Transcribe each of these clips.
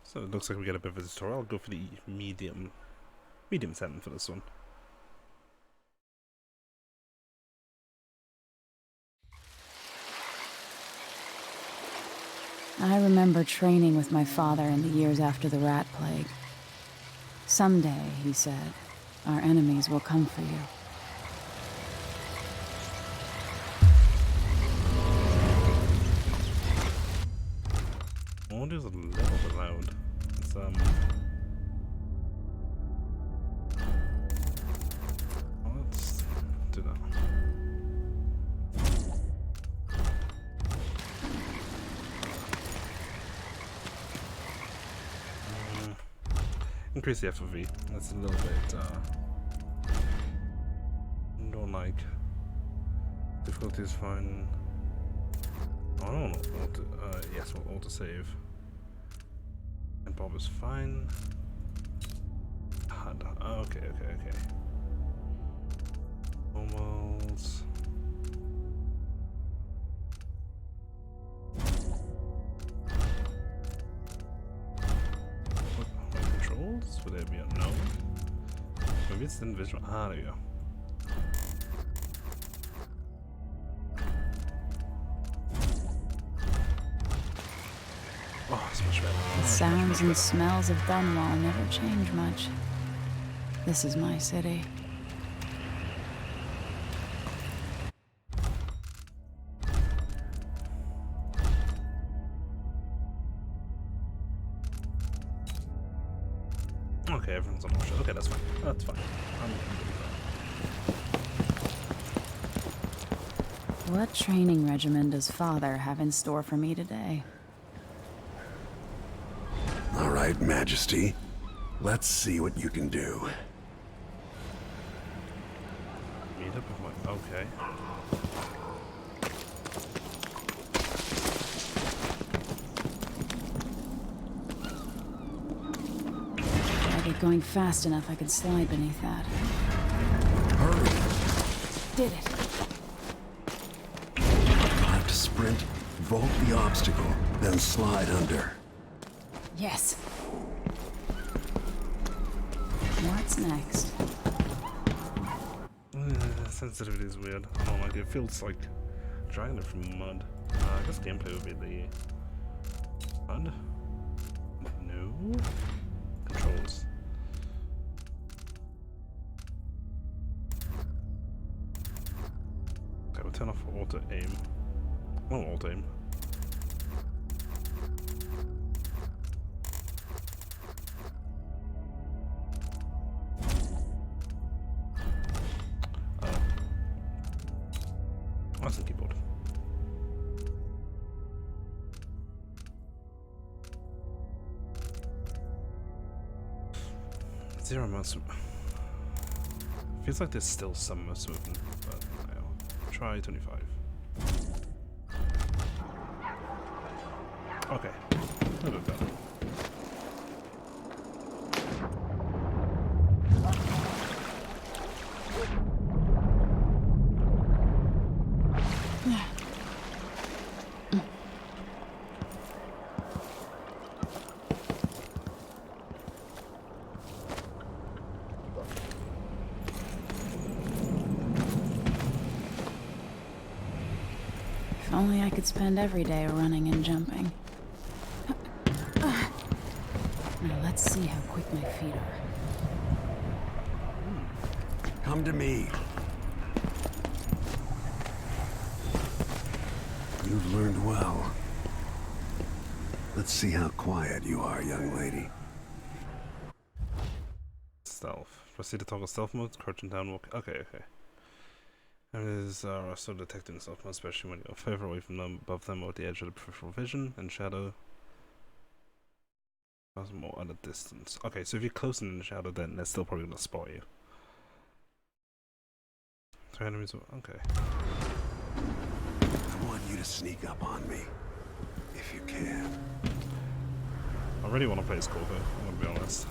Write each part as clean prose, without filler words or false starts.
So it looks like we get a bit of a tutorial. I'll go for the medium setting for this one. I remember training with my father in the years after the rat plague. Someday, he said, our enemies will come for you. Audio's a little bit loud. It's let's do that. Increase the FOV. That's a little bit don't like. Difficulty is fine. I don't know. Yes, we'll auto save. And Bob is fine. Okay. Normals. My controls? Would they be unknown? Maybe it's invisible. Ah, there you go. Oh, it's much better. The sounds and smells of Dunwall never change much. This is my city. Okay, everyone's on option. Okay, that's fine. That's fine. I'm What training regimen does Father have in store for me today? All right, Majesty. Let's see what you can do. meet up with my. Okay. If I get going fast enough, I could slide beneath that. Hurry! Did it. You'll have to sprint, vault the obstacle, then slide under. Yes. What's next? Sensitivity is weird. I don't like it. It feels like dragging it from mud. I guess gameplay would be the mud. No controls. Okay, we'll turn off auto aim. Oh, auto aim. That's the keyboard. Zero mouse. Feels like there's still some mouse movement, but I'll try 25. Okay, a little bit better. If only I could spend every day running and jumping. Now let's see how quick my feet are. Come to me. You've learned well. Let's see how quiet you are, young lady. Stealth. Proceed to toggle stealth mode, crouching down, walk. Okay. Enemies are also detecting stealth mode, especially when you're further away from them, above them, or at the edge of the peripheral vision, and shadow. More at a distance. Okay, so if you're close in the shadow, then they're still probably gonna spot you. So enemies will. Okay. I want you to sneak up on me, if you can. I really want to play as Corvo, I'm gonna be honest.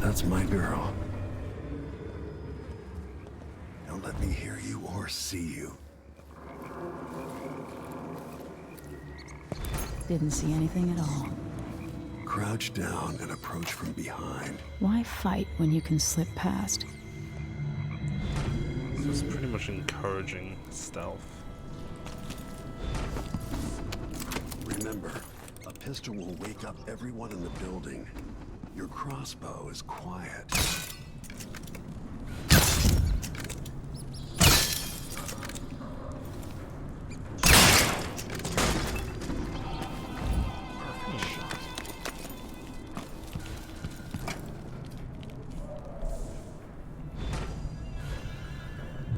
That's my girl. Don't let me hear you or see you. Didn't see anything at all. Crouch down and approach from behind. Why fight when you can slip past? This is pretty much encouraging stealth. Remember, a pistol will wake up everyone in the building. Your crossbow is quiet.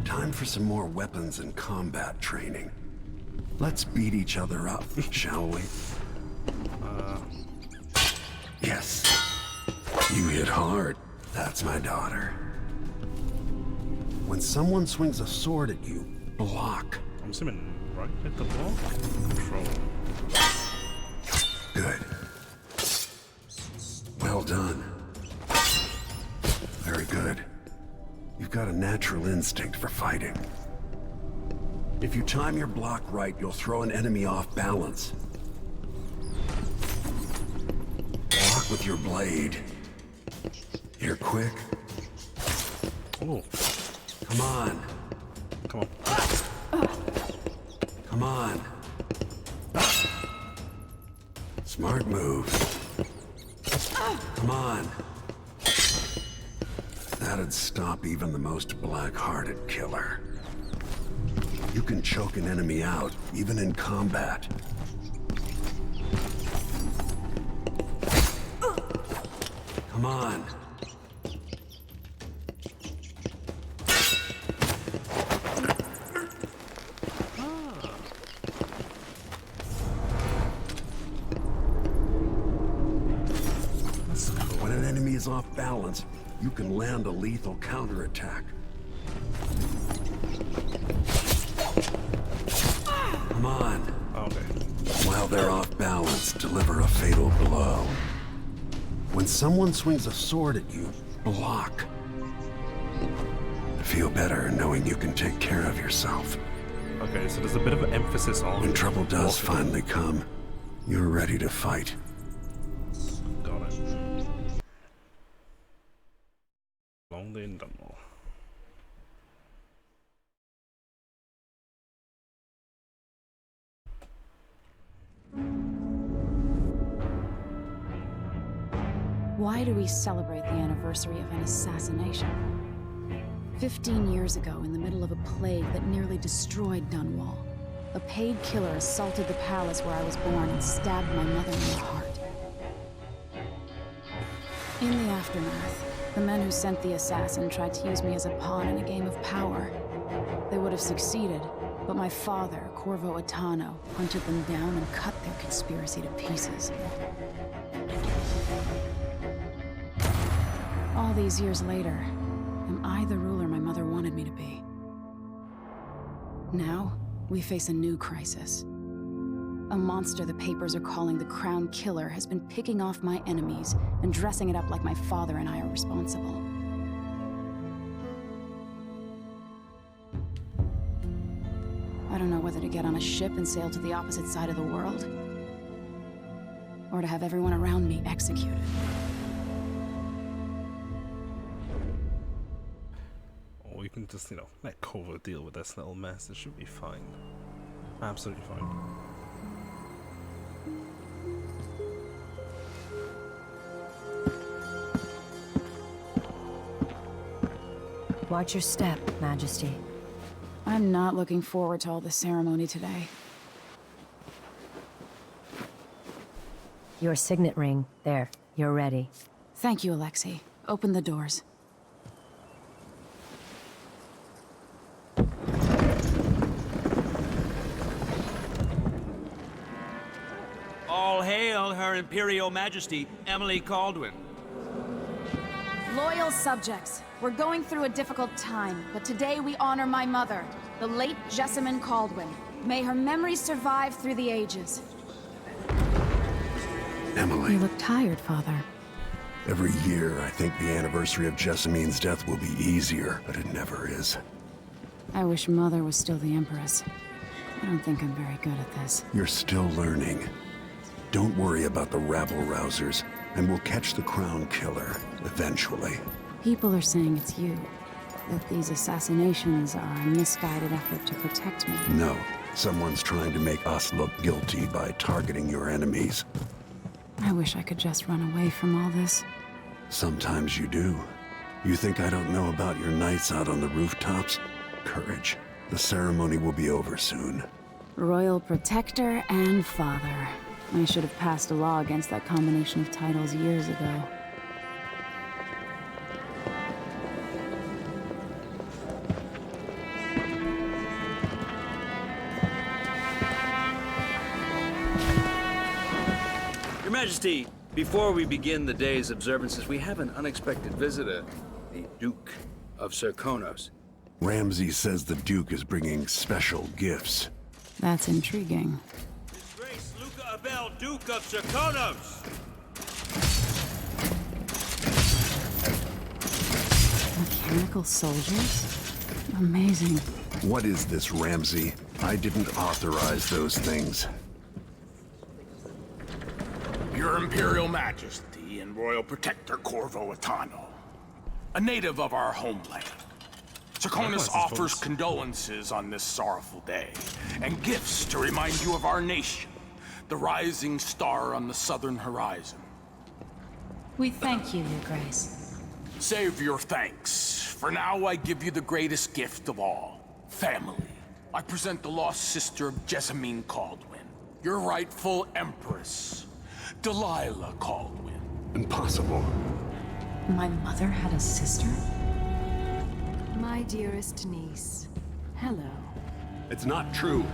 Time for some more weapons and combat training. Let's beat each other up, shall we? Yes. You hit hard. That's my daughter. When someone swings a sword at you, block. I'm assuming right at the block? Control. Good. Well done. Very good. You've got a natural instinct for fighting. If you time your block right, you'll throw an enemy off balance. Block with your blade. You're quick. Oh, Come on. come on. Come on. Smart move. Come on. That'd stop even the most black-hearted killer. You can choke an enemy out, even in combat. Come on. When an enemy is off balance, you can land a lethal counterattack. Come on. Okay. While they're off balance, deliver a fatal blow. When someone swings a sword at you, block. Feel better knowing you can take care of yourself. Okay, so there's a bit of an emphasis on... When trouble does walking. finally come, you're ready to fight. Got it. Long day in Dunwall. Why do we celebrate the anniversary of an assassination? 15 years ago, in the middle of a plague that nearly destroyed Dunwall, a paid killer assaulted the palace where I was born and stabbed my mother in the heart. In the aftermath, the men who sent the assassin tried to use me as a pawn in a game of power. They would have succeeded, but my father, Corvo Atano, hunted them down and cut their conspiracy to pieces. All these years later, am I the ruler my mother wanted me to be? Now, we face a new crisis. A monster the papers are calling the Crown Killer has been picking off my enemies and dressing it up like my father and I are responsible. I don't know whether to get on a ship and sail to the opposite side of the world, or to have everyone around me executed. Or you can just, you know, let Corvo deal with this little mess. It should be fine. Absolutely fine. Watch your step, Majesty. I'm not looking forward to all the ceremony today. Your signet ring. There. You're ready. Thank you, Alexei. Open the doors. All hail Her Imperial Majesty, Emily Caldwin. Loyal subjects, we're going through a difficult time, but today we honor my mother, the late Jessamine Caldwin. May her memory survive through the ages. Emily. You look tired, Father. Every year, I think the anniversary of Jessamine's death will be easier, but it never is. I wish Mother was still the Empress. I don't think I'm very good at this. You're still learning. Don't worry about the rabble-rousers, and we'll catch the Crown Killer, eventually. People are saying it's you. That these assassinations are a misguided effort to protect me. No, someone's trying to make us look guilty by targeting your enemies. I wish I could just run away from all this. Sometimes you do. You think I don't know about your nights out on the rooftops? Courage. The ceremony will be over soon. Royal Protector and Father. I should have passed a law against that combination of titles years ago. Your Majesty, before we begin the day's observances, we have an unexpected visitor, the Duke of Serkonos. Ramsay says the Duke is bringing special gifts. That's intriguing. His Grace Luca Abel, Duke of Serkonos! Mechanical soldiers? Amazing. What is this, Ramsay? I didn't authorize those things. Your Imperial Majesty and Royal Protector Corvo Attano, a native of our homeland. Serkonos offers condolences on this sorrowful day, and gifts to remind you of our nation, the rising star on the southern horizon. We thank you, Your Grace. Save your thanks. For now, I give you the greatest gift of all, family. I present the lost sister of Jessamine Caldwin, your rightful Empress, Delilah Caldwin. Impossible. My mother had a sister? My dearest niece, hello. It's not true.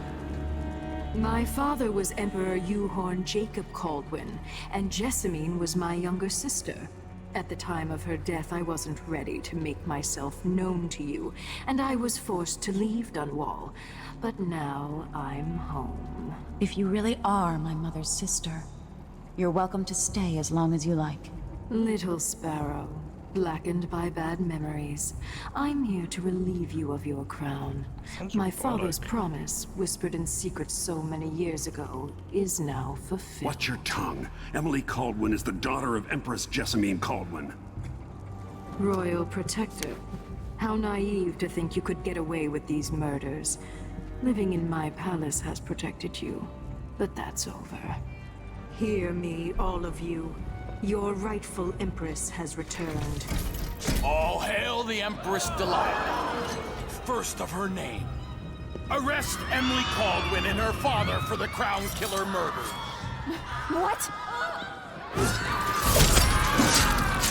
My father was Emperor Euhorn Jacob Caldwin, and Jessamine was my younger sister. At the time of her death, I wasn't ready to make myself known to you, and I was forced to leave Dunwall. But now I'm home. If you really are my mother's sister, you're welcome to stay as long as you like. Little Sparrow, blackened by bad memories, I'm here to relieve you of your crown. My father's promise, whispered in secret so many years ago, is now fulfilled. Watch your tongue. Emily Caldwin is the daughter of Empress Jessamine Caldwin. Royal Protector, how naive to think you could get away with these murders. Living in my palace has protected you, but that's over. Hear me, all of you. Your rightful Empress has returned. All hail the Empress Delilah, first of her name. Arrest Emily Caldwin and her father for the Crown Killer murder. What?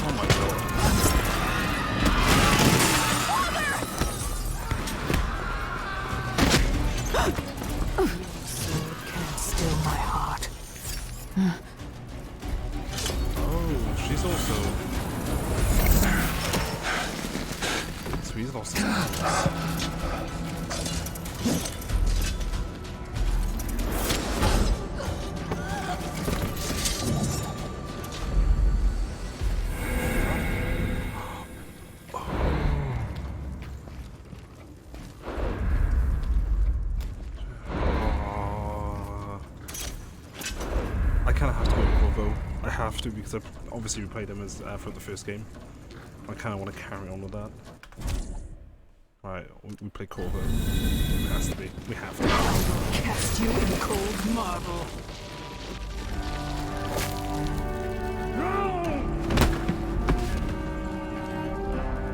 Oh my god. Sword can't still my heart. Oh, she's also... So he's lost his powers. I kind of have to go with Corvo. I have to because obviously we played him as for the first game. I kind of want to carry on with that. Alright, we play Corvo. It has to be. We have to. Cast you in cold marble.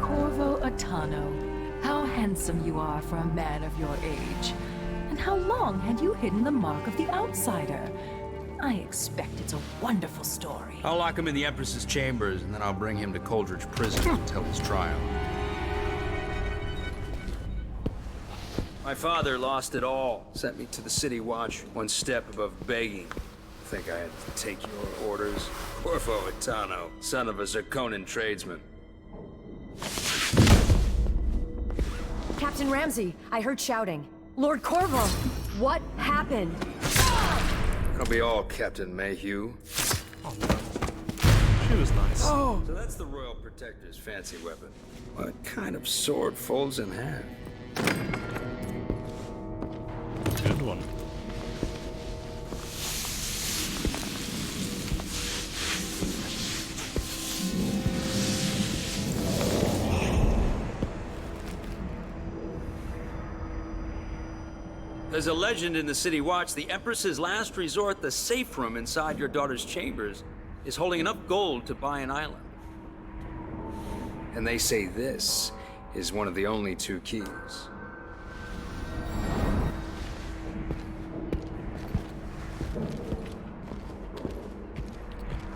Corvo Attano, how handsome you are for a man of your age. And how long had you hidden the mark of the outsider? I expect it's a wonderful story. I'll lock him in the Empress's chambers, and then I'll bring him to Coldridge Prison until his trial. My father lost it all. Sent me to the City Watch, one step above begging. Think I had to take your orders? Corvo Attano, son of a Zirconan tradesman. Captain Ramsey, I heard shouting. Lord Corvo, what happened? That'll be all, Captain Mayhew. Oh no. She was nice. So that's the Royal Protector's fancy weapon. What kind of sword folds in half? Good one. There's a legend in the City Watch. The Empress's last resort, the safe room inside your daughter's chambers, is holding enough gold to buy an island. And they say this is one of the only 2 keys.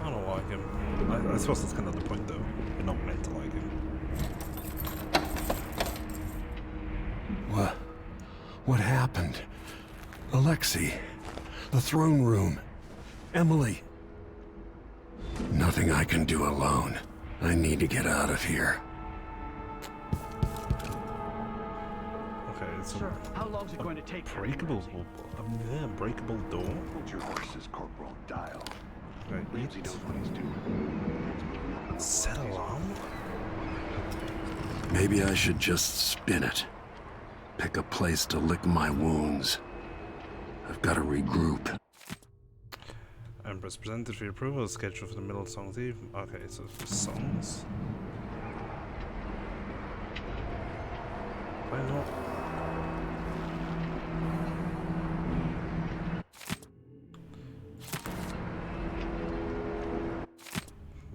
I don't like him. I suppose that's kind of the point, though. You're not meant to like him. What happened? Alexei, the throne room, Emily. Nothing I can do alone. I need to get out of here. Okay, it's Sir, how long's it going to take? breakable breakable door. Hold your horses, Corporal. Dial. Right, Ramsey knows what he's doing. set alarm? Maybe I should just spin it. Pick a place to lick my wounds. I've got to regroup. Empress presented for your approval, scheduled for the middle of Song's Eve. Okay, so songs. Why not?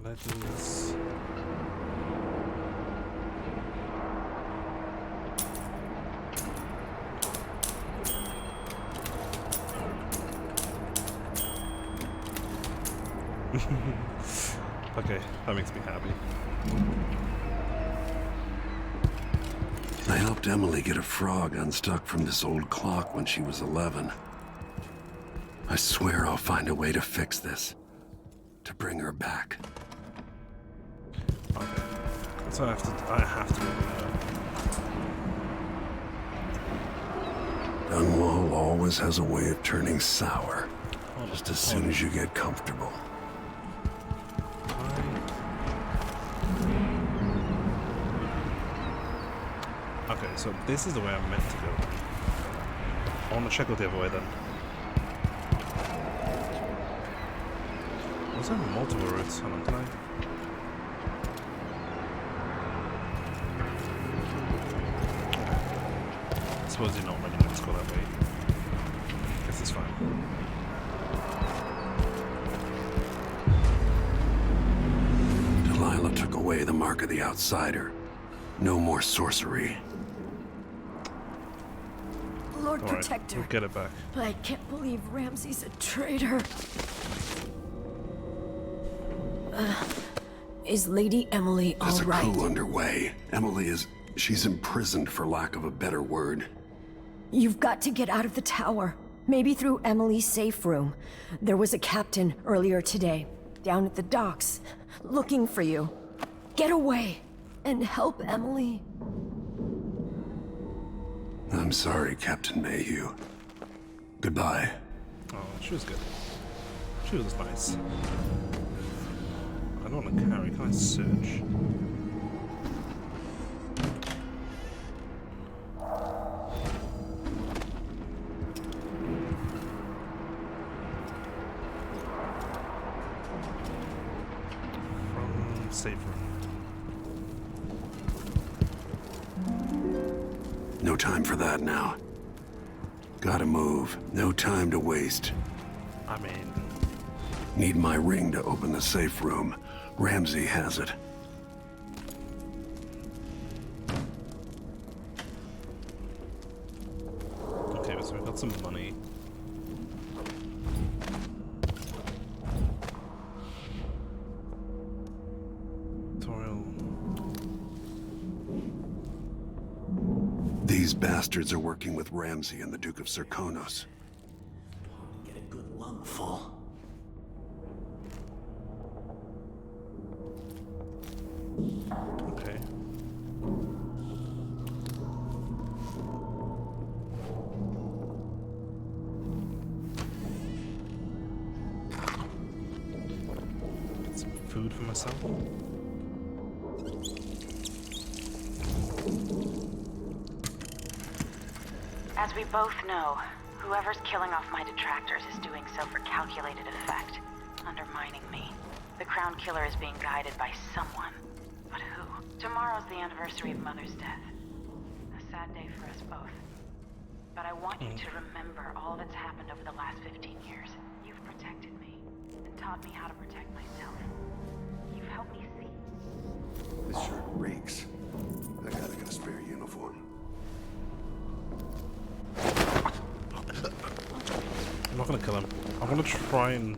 Legends. Okay, that makes me happy. I helped Emily get a frog unstuck from this old clock when she was 11. I swear I'll find a way to fix this. To bring her back. Okay. So I have to do that. Dunwall always has a way of turning sour. Just as soon as you get comfortable. Okay, so this is the way I'm meant to go. I want to check out the other way then. Was there multiple routes? Hold on, can I? I suppose you're not really meant to go that way. Guess it's fine. Delilah took away the mark of the outsider. No more sorcery. Lord Alright, Protector, we'll get it back. I can't believe Ramsey's a traitor. Is Lady Emily all There's a right? coup underway. Emily is... she's imprisoned for lack of a better word. You've got to get out of the tower. Maybe through Emily's safe room. There was a captain earlier today, down at the docks, looking for you. Get away and help Emily. I'm sorry, Captain Mayhew. Goodbye. Oh, she was good. She was nice. I don't want to carry. Can I search? From safe room. No time for that now. Gotta move. No time to waste. I mean, Need my ring to open the safe room. Ramsey has it. okay, so we got some money. Tutorial. These bastards are working with Ramsey and the Duke of Serkonos. Get a good lungful. Okay. for myself. As we both know, whoever's killing off my detractors is doing so for calculated effect, undermining me. The Crown Killer is being guided by someone. But who? Tomorrow's the anniversary of Mother's death. A sad day for us both. But I want you to remember all that's happened over the last 15 years. You've protected me, and taught me how to protect myself. You've helped me see. This shirt reeks. I gotta get a spare uniform. I'm not gonna kill him. I wanna try and...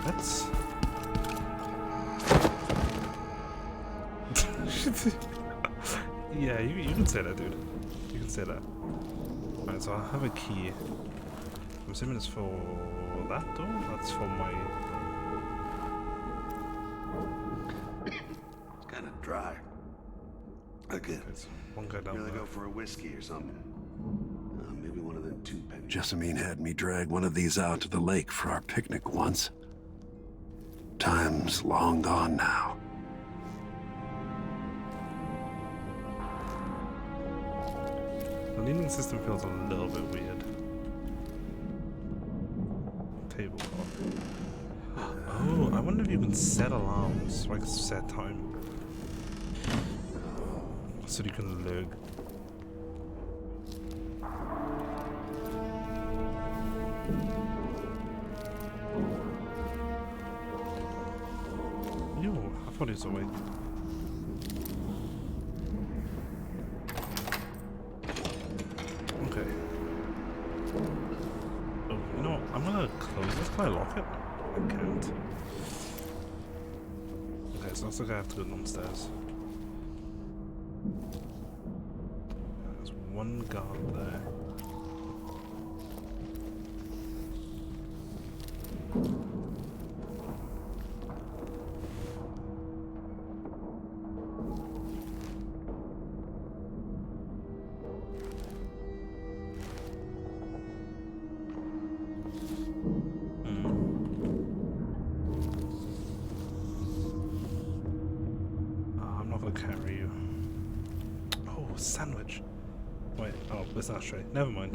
Let's... Yeah, you can say that, dude. You can say that. Alright, so I have a key. I'm assuming it's for that door? That's for my... It's kind of dry. Again. There's one guy down Really there. go for a whiskey or something. Maybe one of them 2 penny. Jessamine had me drag one of these out to the lake for our picnic once. Time's long gone now. The leaning system feels a little bit weird. Table clock. Oh, I wonder if you can set alarms, like set time. So you can lurk. Yo, I thought he was awake. Okay. Oh, you know what? I'm gonna close this. Can I lock it? I can't. Okay, so looks like I have to go downstairs. There's one guard there. I'm not gonna carry you. Oh, sandwich. Wait, oh, it's not straight. Never mind.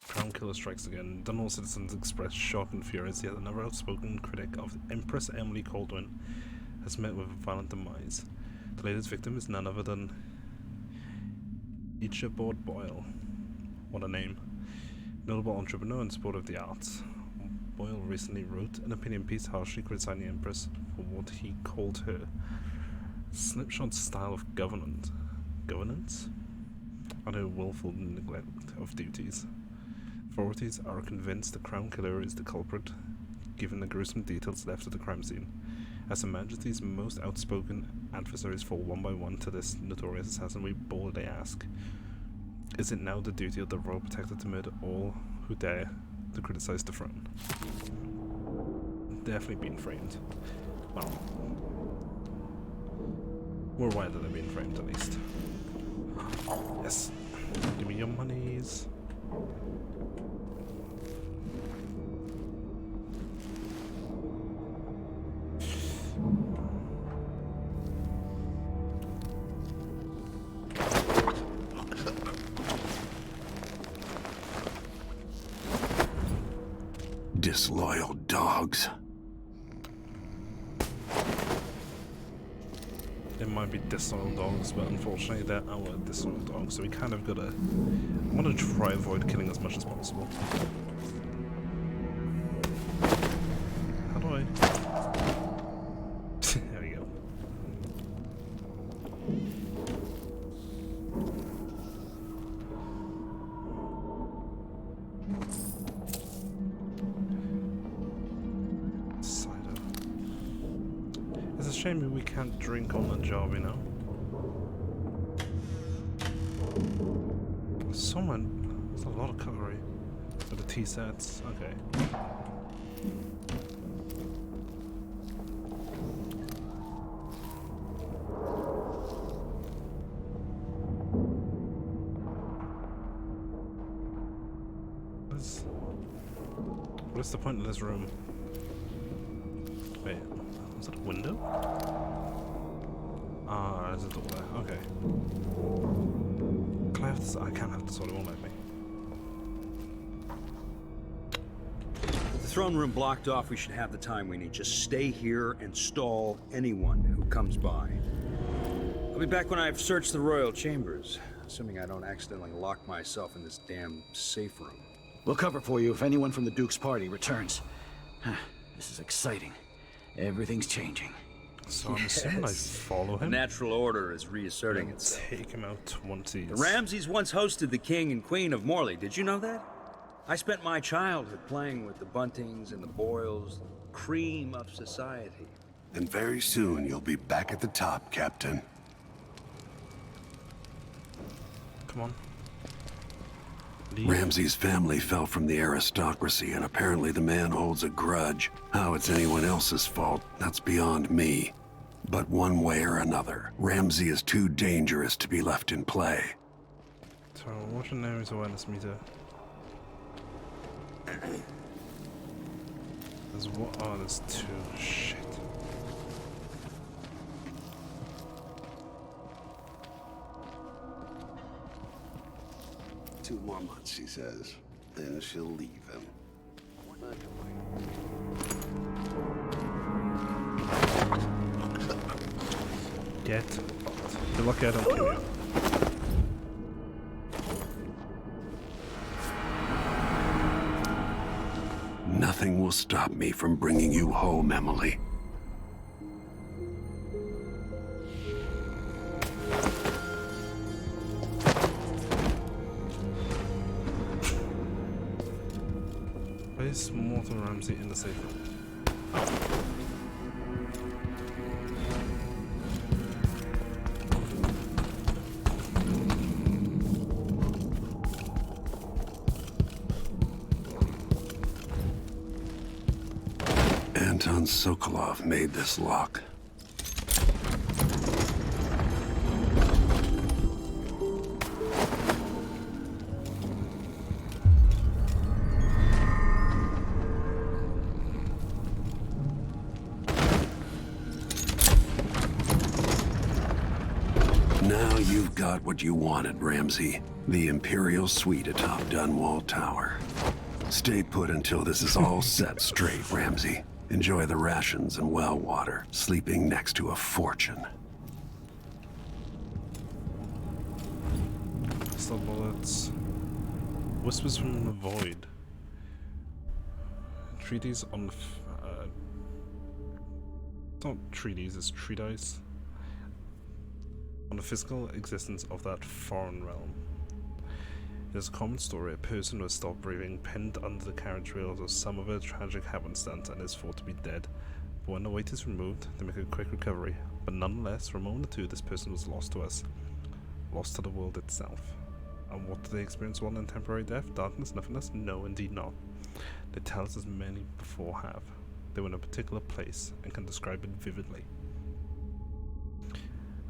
Crown Killer strikes again. Dunwall citizens express shock and fury as yet another outspoken critic of Empress Emily Caldwin has met with a violent demise. The latest victim is none other than Ichabod Boyle. What a name. Notable entrepreneur and supporter of the arts. Boyle recently wrote an opinion piece harshly criticizing the Empress for what he called her slipshod style of governance and her willful neglect of duties. Authorities are convinced the Crown Killer is the culprit, given the gruesome details left at the crime scene. As Her Majesty's most outspoken adversaries fall one by one to this notorious assassin, we boldly ask, is it now the duty of the Royal Protector to murder all who dare to criticize the throne? Definitely being framed. Well, we're aware that they're being framed at least. Yes. Give me your monies. Disloyal dogs. It might be disloyal dogs, but unfortunately they're our disloyal dogs, so we kind of gotta... I want to try avoid killing as much as possible. How do I... There we go. Cider. It's a shame that we can't drink on the job, you know? Someone... There's a lot of cutlery. For the tea sets. Okay. What is the point of this room? Wait, is that a window? Ah, there's a door there. Okay. Can I have this? I can't have this, or it won't let me. With the throne room blocked off, we should have the time we need. Just stay here and stall anyone who comes by. I'll be back when I've searched the royal chambers, assuming I don't accidentally lock myself in this damn safe room. We'll cover for you if anyone from the Duke's party returns. This is exciting. Everything's changing. So I'm assuming I follow The him. natural order is reasserting itself. Take him out once he's... The Ramseys once hosted the king and queen of Morley. Did you know that? I spent my childhood playing with the Buntings and the Boyles, the cream of society. And very soon you'll be back at the top, Captain. Come on. Leave. Ramsay's family fell from the aristocracy, and apparently the man holds a grudge. How it's anyone else's fault, that's beyond me. But one way or another, Ramsay is too dangerous to be left in play. So, what's your name is awareness meter? There's one. Oh, there's two. Shit. Two more months, she says. Then she'll leave him. Get fucked. You're lucky I don't kill you. Nothing will stop me from bringing you home, Emily. Place Morton Ramsay in the safe room. Anton Sokolov made this lock. Now you've got what you wanted, Ramsay. The Imperial Suite atop Dunwall Tower. Stay put until this is all set straight, Ramsay. Enjoy the rations and well water, sleeping next to a fortune. Pistol bullets. Whispers from the void. Treaties on... it's not treaties, it's treatise. On the physical existence of that foreign realm. It is a common story. A person was stopped breathing, pinned under the carriage wheels of some other tragic happenstance, and is thought to be dead. But when the weight is removed, they make a quick recovery. But nonetheless, for a moment or two, this person was lost to us. Lost to the world itself. And what did they experience while in temporary death? Darkness? Nothingness? No, indeed not. They tell us as many before have. They were in a particular place, and can describe it vividly.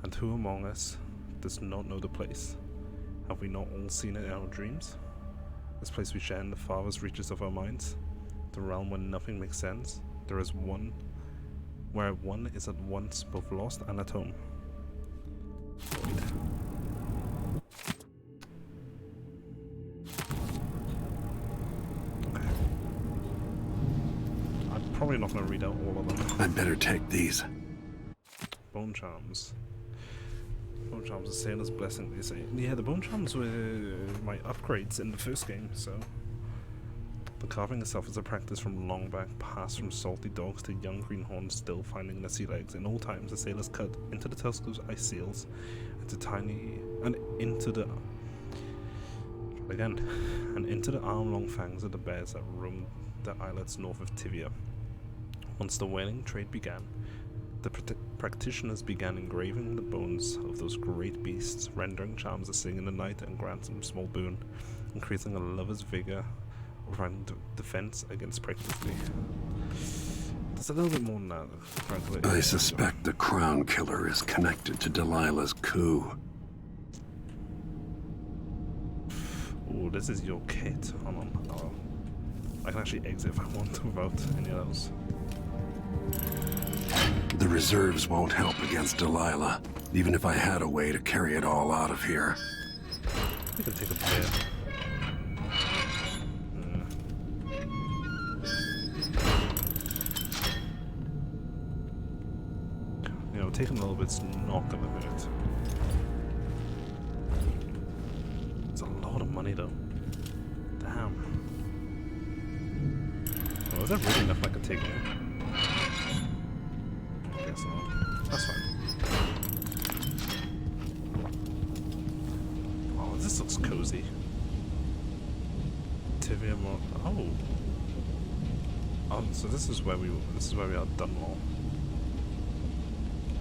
And who among us does not know the place? Have we not all seen it in our dreams? This place we share in the farthest reaches of our minds? The realm where nothing makes sense? There is one where one is at once both lost and at home. Void. Okay. I'm probably not going to read out all of them. I'd better take these. Bone charms. Bone charms are sailor's blessing, they say. Yeah, the bone charms were my upgrades in the first game, so... The carving itself is a practice from long back, passed from salty dogs to young greenhorns still finding their sea legs. In all times, the sailors cut into the telescope's ice seals, into the arm-long fangs of the bears that roamed the islets north of Tivia. Once the whaling trade began, the practitioners began engraving the bones of those great beasts, rendering charms that sing in the night and grant some small boon, increasing a lover's vigor, providing defense against pregnancy. There's a little bit more than that, frankly. I suspect the Crown Killer is connected to Delilah's coup. Ooh. Ooh, this is your kit. Hold on. Oh, I can actually exit if I want without any of those. The reserves won't help against Delilah, even if I had a way to carry it all out of here. We can take a bit. You know, taking a little bit's not gonna hurt. It's a lot of money though. Damn. Oh, is that really enough I could take it? I guess not. That's fine. Oh, this looks cozy. Tivia mod. Oh. Oh, so this is where we are Dunwall.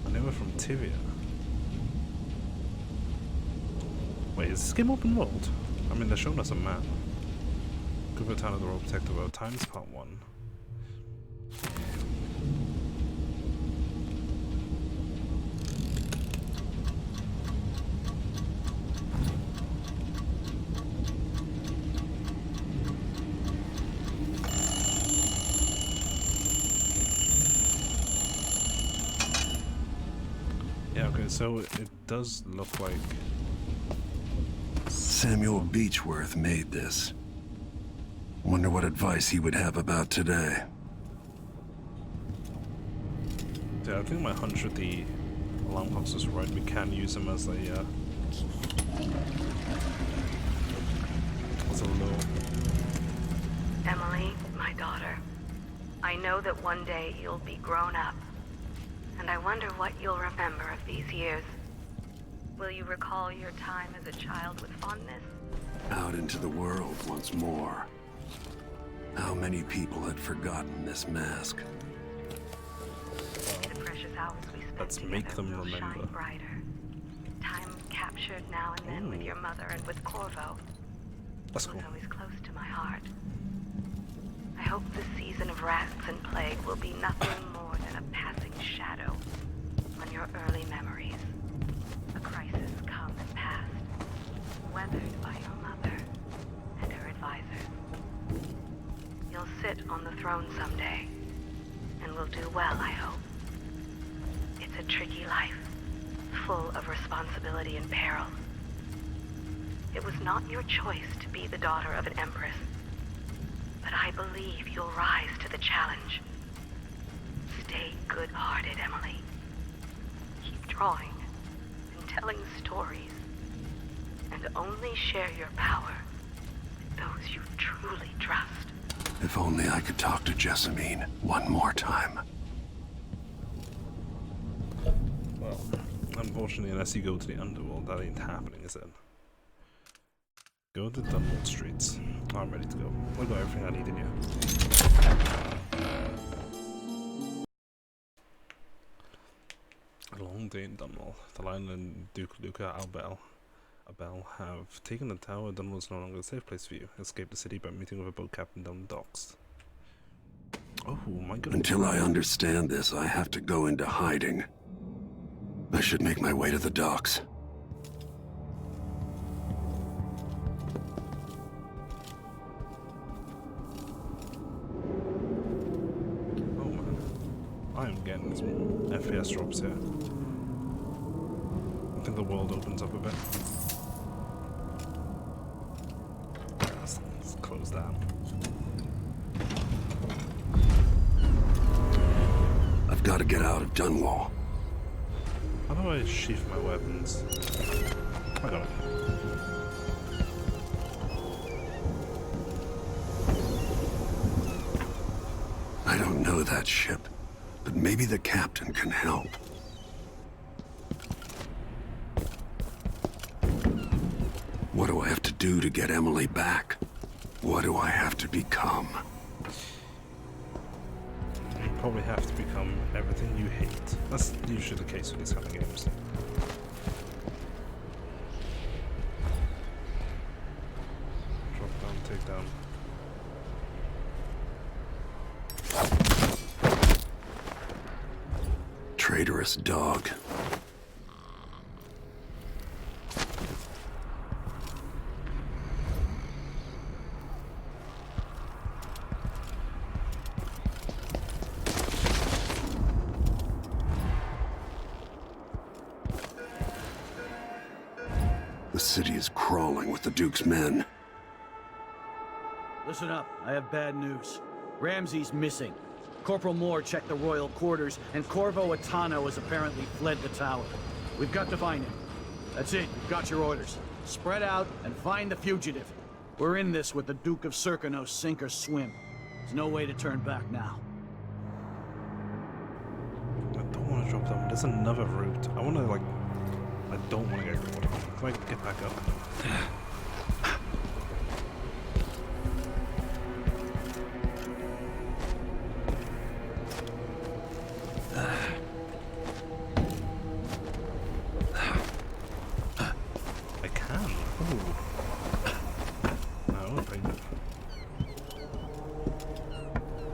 And then we're from Tivia. Wait, is this game open world? I mean, they're showing us a map. Good Town of the Royal Protector World Times Part 1. Yeah, okay, so it does look like... Samuel Beechworth made this. Wonder what advice he would have about today. Yeah, I think my hunch with the alarm clocks is right. We can use them as a lure. Emily, my daughter, I know that one day you'll be grown up, and I wonder what you'll remember of these years. Will you recall your time as a child with fondness? Out into the world once more. How many people had forgotten this mask? The precious hours we spent Let's together make them will remember. shine brighter. Time captured now and then with your mother and with Corvo. That's Who cool. was always close to my heart. I hope this season of rats and plague will be nothing more than a passing shadow on your early memories. A crisis come and passed, weathered by your mother and her advisors. You'll sit on the throne someday, and will do well, I hope. It's a tricky life, full of responsibility and peril. It was not your choice to be the daughter of an empress, but I believe you'll rise to the challenge. Stay good-hearted, Emily. Keep drawing and telling stories, and only share your power with those you truly trust. If only I could talk to Jessamine one more time. Well, unfortunately, unless you go to the underworld, that ain't happening, is it? Go to Dunwall Streets. I'm ready to go. I got everything I need in here. A long day in Dunwall. The Lion and Duke Luca Abel have taken the tower. Dunwall is no longer a safe place for you. Escape the city by meeting with a boat captain down the docks. Oh my goodness. Until I understand this, I have to go into hiding. I should make my way to the docks. Oh man. I am getting some FPS drops here. I think the world opens up a bit. Let's close down. I've got to get out of Dunwall. How do I sheath my weapons? I got it. I don't know that ship, but maybe the captain can help. What do I have to do to get Emily back? What do I have to become? You probably have to become everything you hate. That's usually the case with these kind of games. Drop down, take down. Traitorous dog. The city is crawling with the Duke's men. Listen up, I have bad news. Ramsey's missing. Corporal Moore checked the royal quarters, and Corvo Atano has apparently fled the tower. We've got to find him. That's it, you've got your orders. Spread out and find the fugitive. We're in this with the Duke of Serkino, sink or swim. There's no way to turn back now. I don't want to drop down. There's another route. I want to, like... I don't want to get caught. Can I get back up? I can. Ooh. No,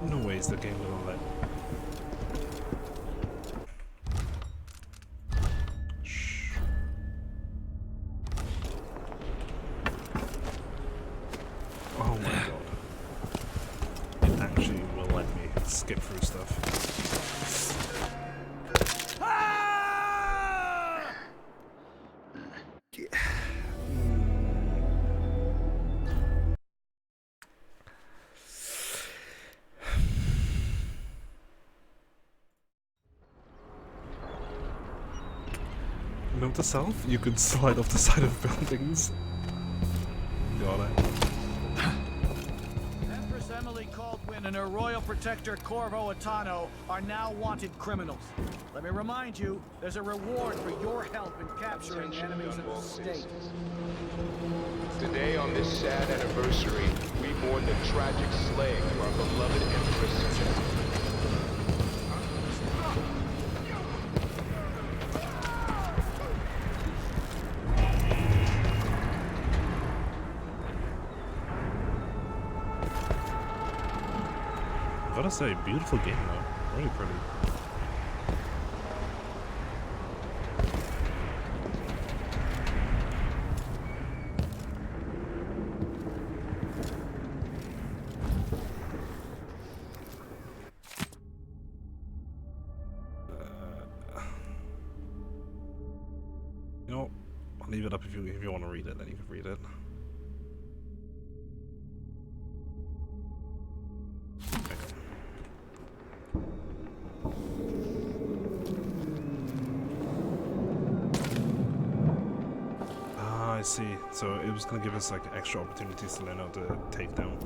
no ways the game will let. Shh. Oh my god. It actually will let me skip through stuff. Note to self, you could slide off the side of buildings. Got it. Empress Emily Caldwin and her royal protector Corvo Atano are now wanted criminals. Let me remind you, there's a reward for your help in capturing enemies of the state. Today, on this sad anniversary, we mourn the tragic slaying of our beloved Empress Jessamine. I gotta say, beautiful game though. Really pretty. You know, I'll leave it up if you want to read it, then you can read it. I see. So it was gonna give us like extra opportunities to learn how to take down.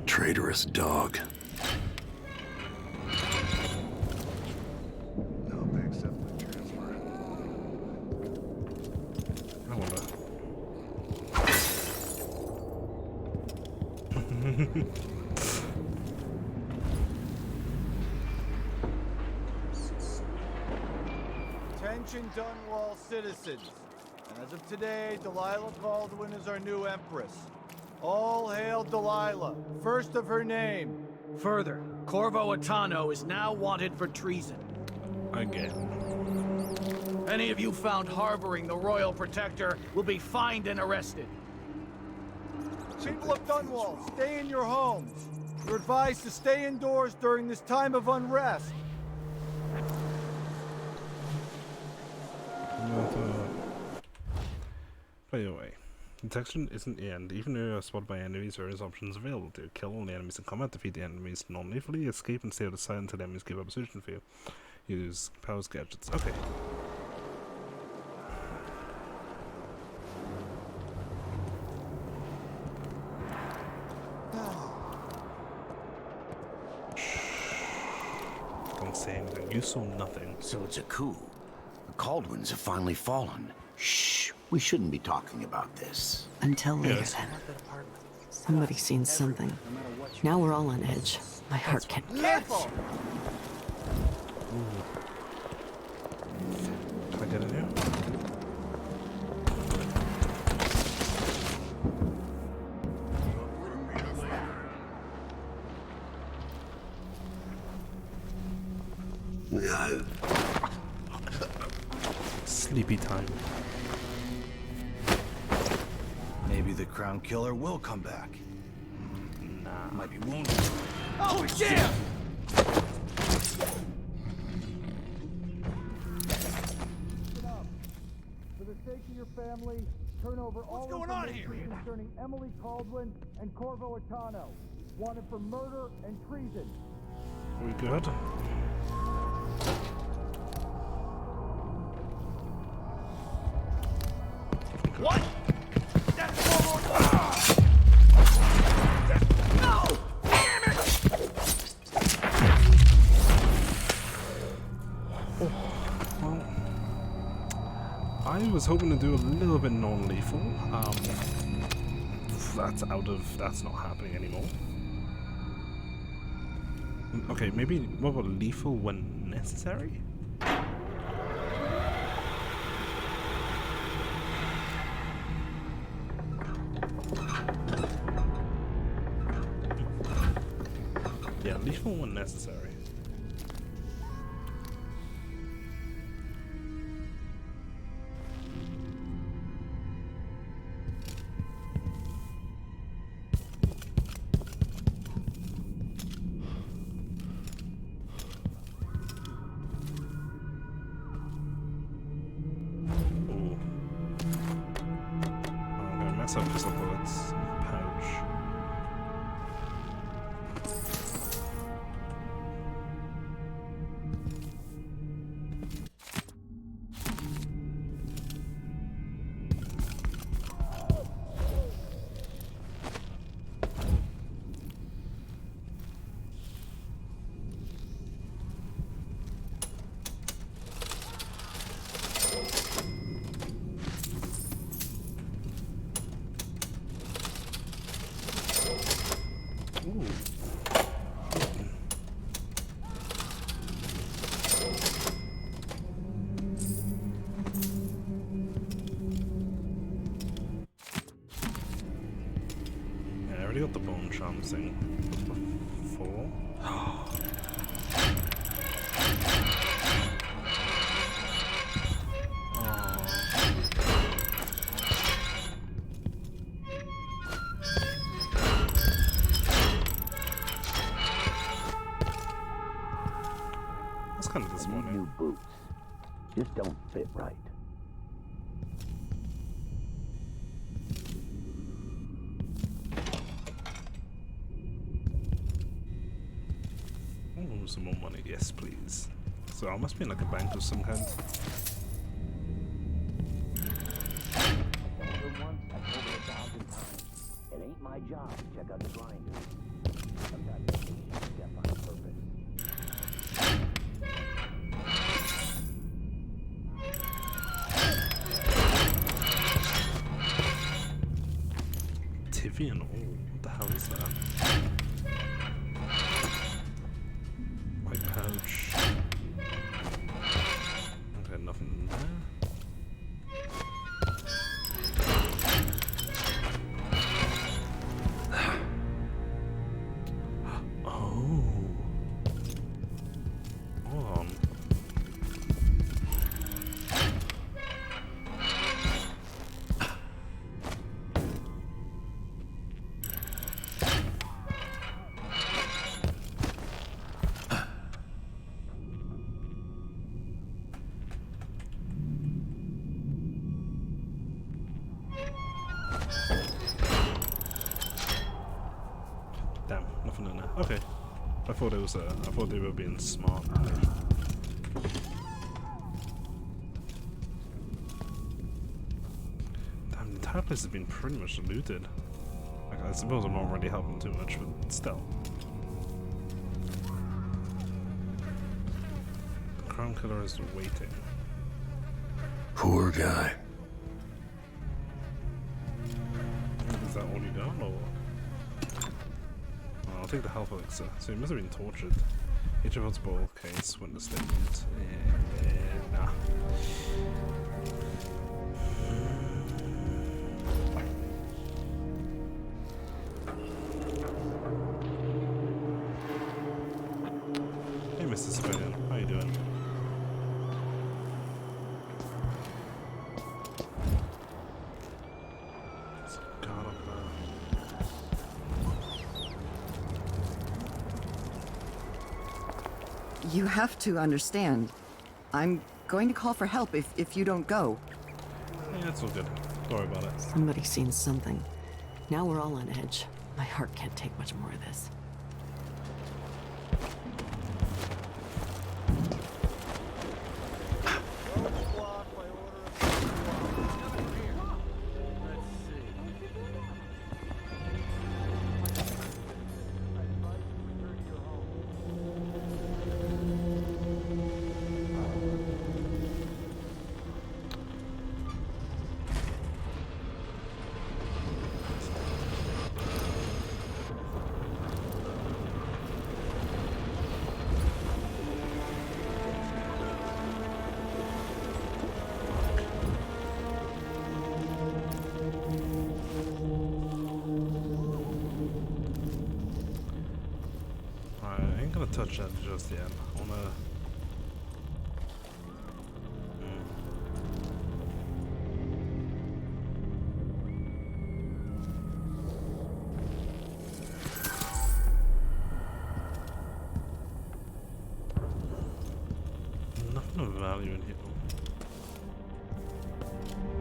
Traitorous dog. No, they accept my transfer. I wonder. Attention Dunwall citizens. As of today, Delilah Caldwin is our new empress. All hail Delilah, first of her name. Further, Corvo Atano is now wanted for treason. Again. Any of you found harboring the royal protector will be fined and arrested. People of Dunwall, stay in your homes. You're advised to stay indoors during this time of unrest. By the way, detection isn't the end. Even though you are spotted by enemies, there is options available to kill all the enemies in combat, defeat the enemies non-lethally, escape and stay out of sight until the enemies give up a position for you. Use powers gadgets. Okay. Don't say anything. You saw nothing. So it's a coup. The Caldwins have finally fallen. Shh. We shouldn't be talking about this. Until later, then. Somebody's seen something. Now we're all on edge. My heart can't... Careful! Can I get in here? Sleepy time. Maybe the Crown Killer will come back. Nah. Might be wounded. Oh, damn! sake of your family, turn over all information concerning Emily Caldwin and Corvo Atano, wanted for murder and treason. We good? What? That's Corvo! No! Damn it! Well, I was hoping to do a little bit non-lethal. That's not happening anymore. Okay, maybe what about lethal when necessary? Yeah, lethal when necessary. Up pistol bullets, pouch. I already got the bone charm thing before. That's kind of disappointing. New boots just don't fit right. Ooh, some more money, yes please. So I must be in like a bank of some kind. It ain't my job to check out the grinders. Sometimes I think it's death on purpose. Tivian, oh, what the hell is that? White pouch. Okay, nothing in there. Oh. Hold on. Damn, nothing in there. Okay. I thought it was I thought they were being smart. Damn, the entire place has been pretty much looted. Like, I suppose I'm not really helping too much, but still. The crown killer is waiting. Poor guy. Is that all you got, or? I'll take the health elixir. So he must have been tortured. Each of us ball case witness statement. Nah. Hey, Mr. Civilian, how you doing? There's a guard up there. You have to understand. I'm going to call for help if you don't go. Yeah, It's all good. Don't worry about it. Somebody's seen something. Now we're all on edge. My heart can't take much more of this. Touch that just yet. I wanna. Nothing of value in here.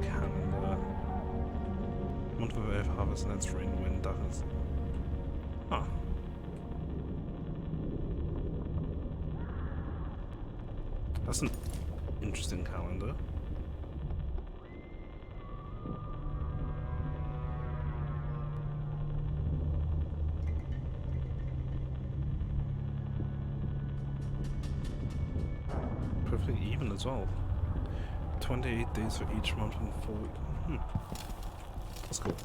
Calendar. Month of Earth harvest nets rain, wind, darkness. Huh. That's an interesting calendar. Perfectly even as well. 28 days for each month and 4 weeks. That's cool.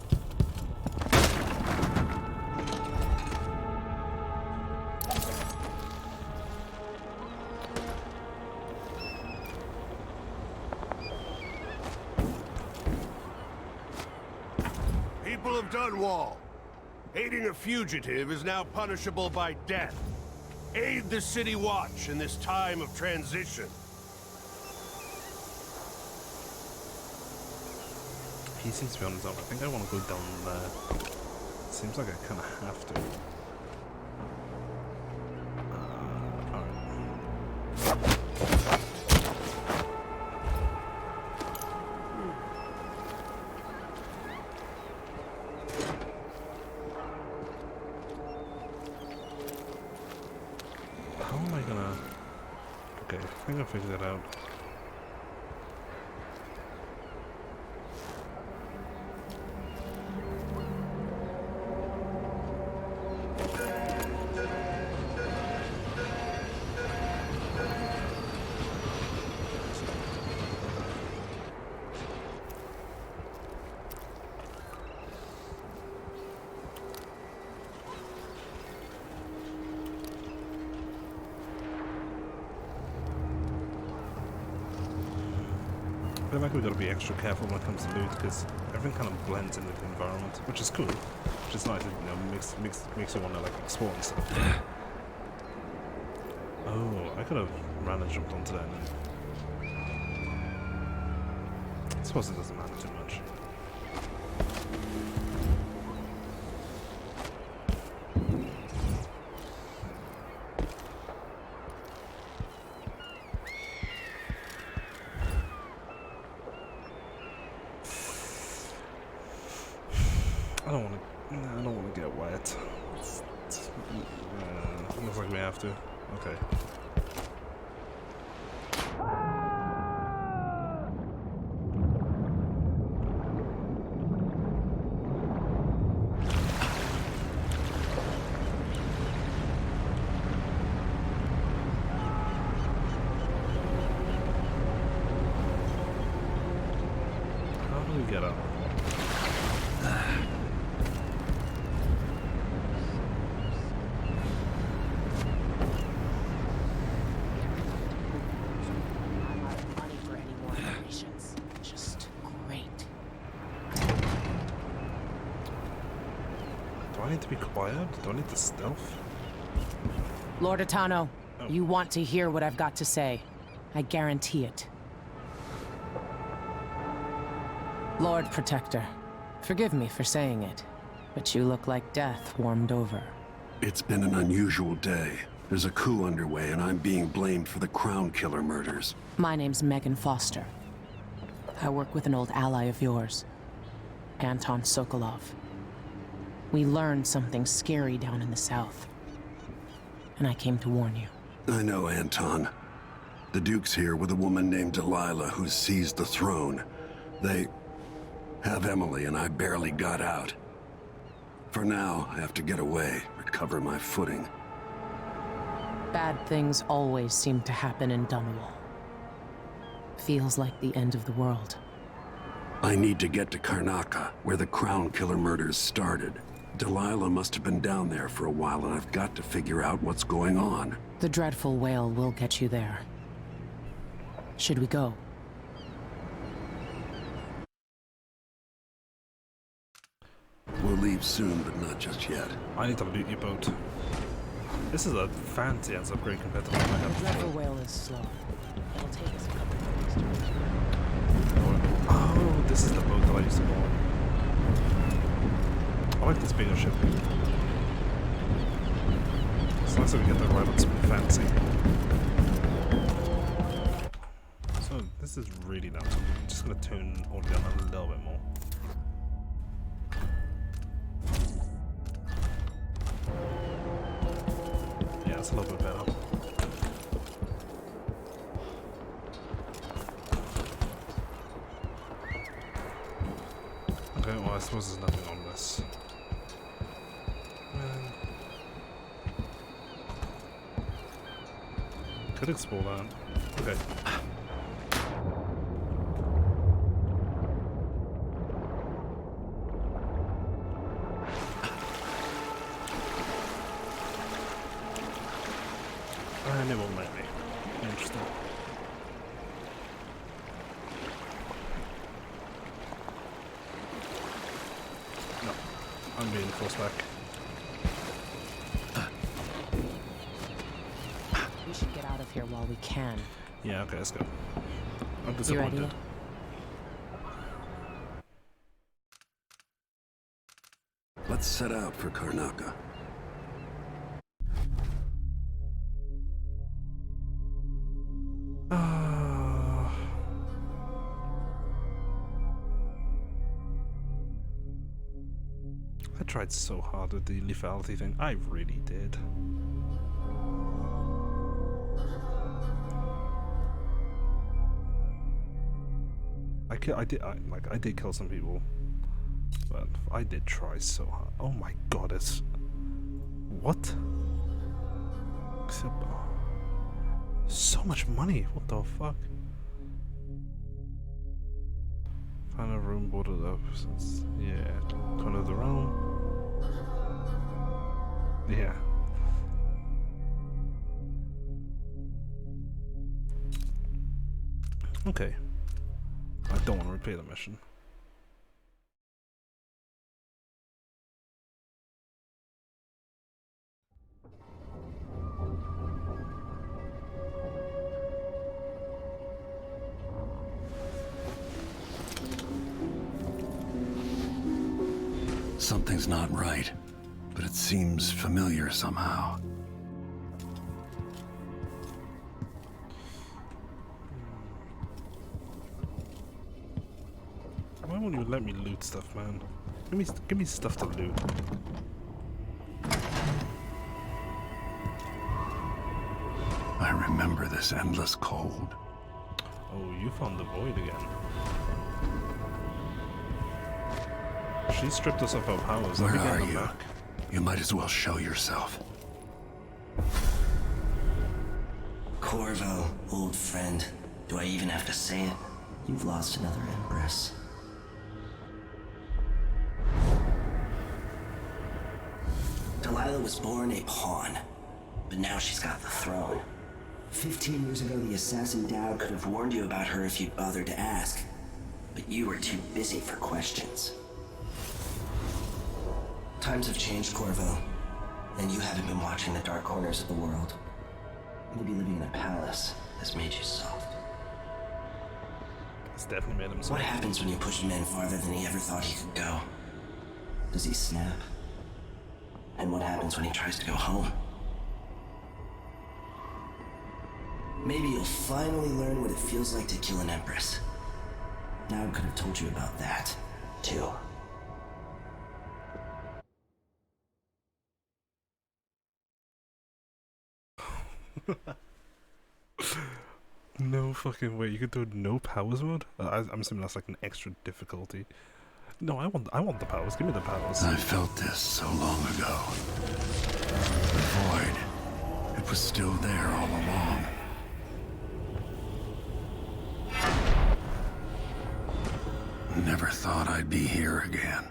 People of Dunwall, aiding a fugitive is now punishable by death. Aid the City Watch in this time of transition. He seems to be on his own. I think I want to go down there. Seems like I kind of have to. How am I gonna... Okay, I think I figured that out. I feel like we've got to be extra careful when it comes to loot because everything kind of blends in with the environment, which is cool. Which is nice, you know, makes you want to like explore and stuff. Oh, I could have ran and jumped onto that. I suppose it doesn't matter too much. I don't want to get wet. Looks like we have to. Okay. How do we get up? Do I need to be quiet? Do I need to stealth? Lord Atano, you want to hear what I've got to say. I guarantee it. Lord Protector, forgive me for saying it, but you look like death warmed over. It's been an unusual day. There's a coup underway and I'm being blamed for the Crown Killer murders. My name's Megan Foster. I work with an old ally of yours, Anton Sokolov. We learned something scary down in the south, and I came to warn you. I know Anton. The Duke's here with a woman named Delilah who's seized the throne. They have Emily, and I barely got out. For now, I have to get away, recover my footing. Bad things always seem to happen in Dunwall. Feels like the end of the world. I need to get to Karnaca, where the Crown Killer murders started. Delilah must have been down there for a while, and I've got to figure out what's going on. The dreadful whale will get you there. Should we go? We'll leave soon, but not just yet. I need to loot your boat. This is a fancy ass upgrade compared to what I The have. dreadful whale is slow. It'll take us a couple of days to reach. Oh, this is the boat that I used to go on. I like this bigger ship. It's nice that we get the right on something fancy. So this is really loud. I'm just gonna turn all down a little bit more. Yeah, it's a little bit better. Okay, well I suppose there's nothing on this. Could explore that. Okay. And it won't let me. Interesting. No. I'm being forced back. We should get out of here while we can. Yeah, okay, let's go. I'm You ready disappointed. yet? Let's set out for Karnaca. I tried so hard with the lethality thing. I really did. I did kill some people, but I did try so hard. Oh my god, it's what? Except, so much money. What the fuck? Find a room boarded up. Since, yeah, corner of the realm. Yeah. Okay. I don't want to replay the mission. Something's not right, but it seems familiar somehow. Why won't you let me loot stuff, man? Give me stuff to loot. I remember this endless cold. Oh, you found the void again. She stripped us of our powers. Where Let me get are them you? back. You might as well show yourself. Corvo, old friend. Do I even have to say it? You've lost another Empress. Delilah was born a pawn, but now she's got the throne. 15 years ago, the assassin Dowd could have warned you about her if you'd bothered to ask, but you were too busy for questions. Times have changed, Corvo, and you haven't been watching the dark corners of the world. Maybe living in a palace has made you soft. It's definitely made him soft. What happens when you push a man farther than he ever thought he could go? Does he snap? And what happens when he tries to go home? Maybe you'll finally learn what it feels like to kill an Empress. Dad could have told you about that, too. No fucking way. You could do no powers mode? I'm assuming that's like an extra difficulty. No, I want the powers. Give me the powers. I felt this so long ago. The void. It was still there all along. Never thought I'd be here again.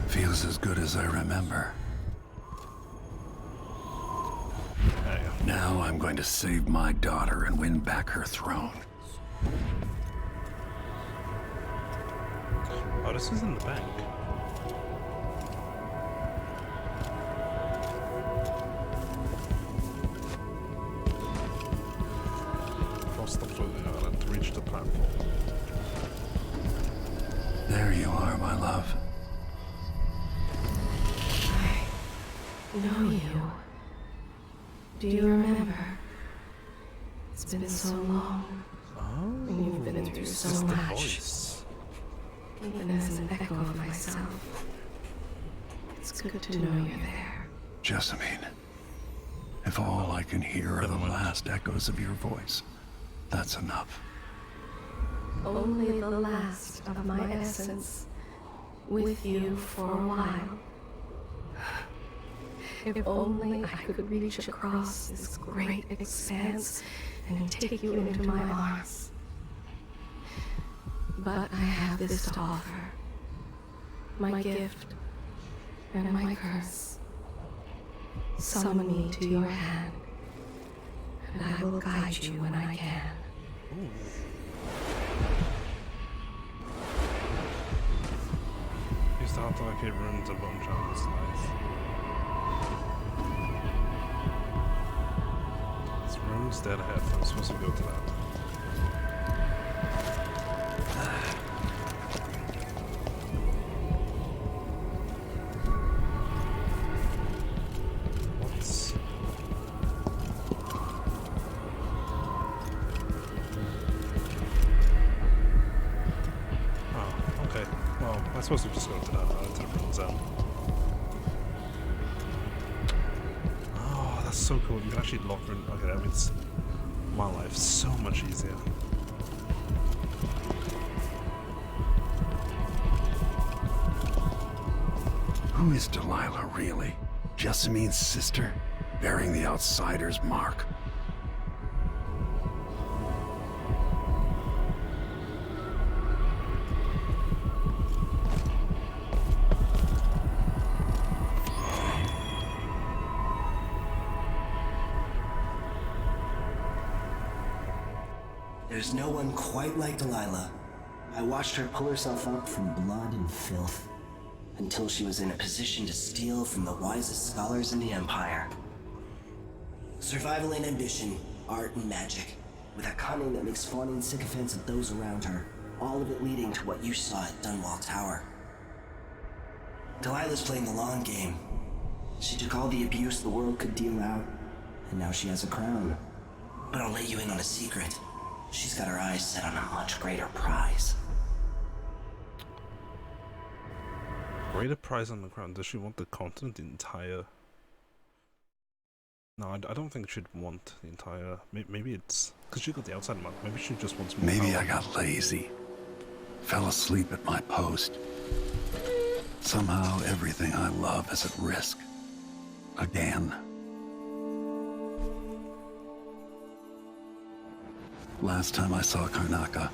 Feels as good as I remember. Now I'm going to save my daughter and win back her throne. Oh, this is in the bank. Cross the floating island to reach the platform. There you are, my love. I know you. Do you remember? It's been so long. And you've been through so much. Even as an echo of myself. It's good to know you're there. Jessamine, if all I can hear are the last echoes of your voice, that's enough. Only the last of my essence. With you for a while. If only I could reach across this great expanse and take you into my arms. But I have this to offer. My gift and my curse. Summon me to your hand, and I will guide you when I can. You start to like it runs a bunch of this nice. This room's dead ahead, I'm supposed to go to that. I'm supposed to just go to that, to the front zone. Oh, that's so cool. You can actually lock in. Okay, that makes my life so much easier. Who is Delilah, really? Jessamine's sister? Bearing the outsider's mark? There's no one quite like Delilah. I watched her pull herself up from blood and filth, until she was in a position to steal from the wisest scholars in the Empire. Survival and ambition, art and magic, with a cunning that makes fawning sycophants of those around her, all of it leading to what you saw at Dunwall Tower. Delilah's playing the long game. She took all the abuse the world could deal out, and now she has a crown. But I'll let you in on a secret. She's got her eyes set on a much greater prize. Greater prize on the crown. Does she want the continent, the entire? No, I don't think she'd want the entire. Maybe it's because she got the outside mark. Maybe she just wants more. Maybe power. I got lazy. Fell asleep at my post. Somehow everything I love is at risk. Again. Last time I saw Karnaca,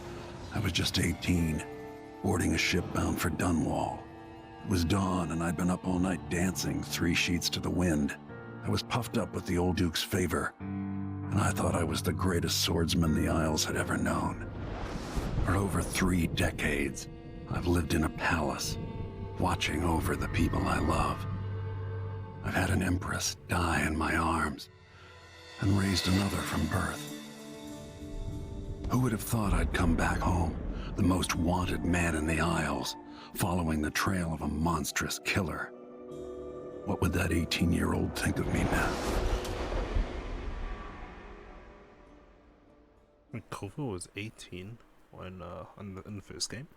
I was just 18, boarding a ship bound for Dunwall. It was dawn and I'd been up all night dancing 3 sheets to the wind. I was puffed up with the old Duke's favor, and I thought I was the greatest swordsman the Isles had ever known. For over 3 decades, I've lived in a palace, watching over the people I love. I've had an empress die in my arms, and raised another from birth. Who would have thought I'd come back home, the most wanted man in the Isles, following the trail of a monstrous killer? What would that 18-year-old think of me now? Corvo was 18 when in the first game.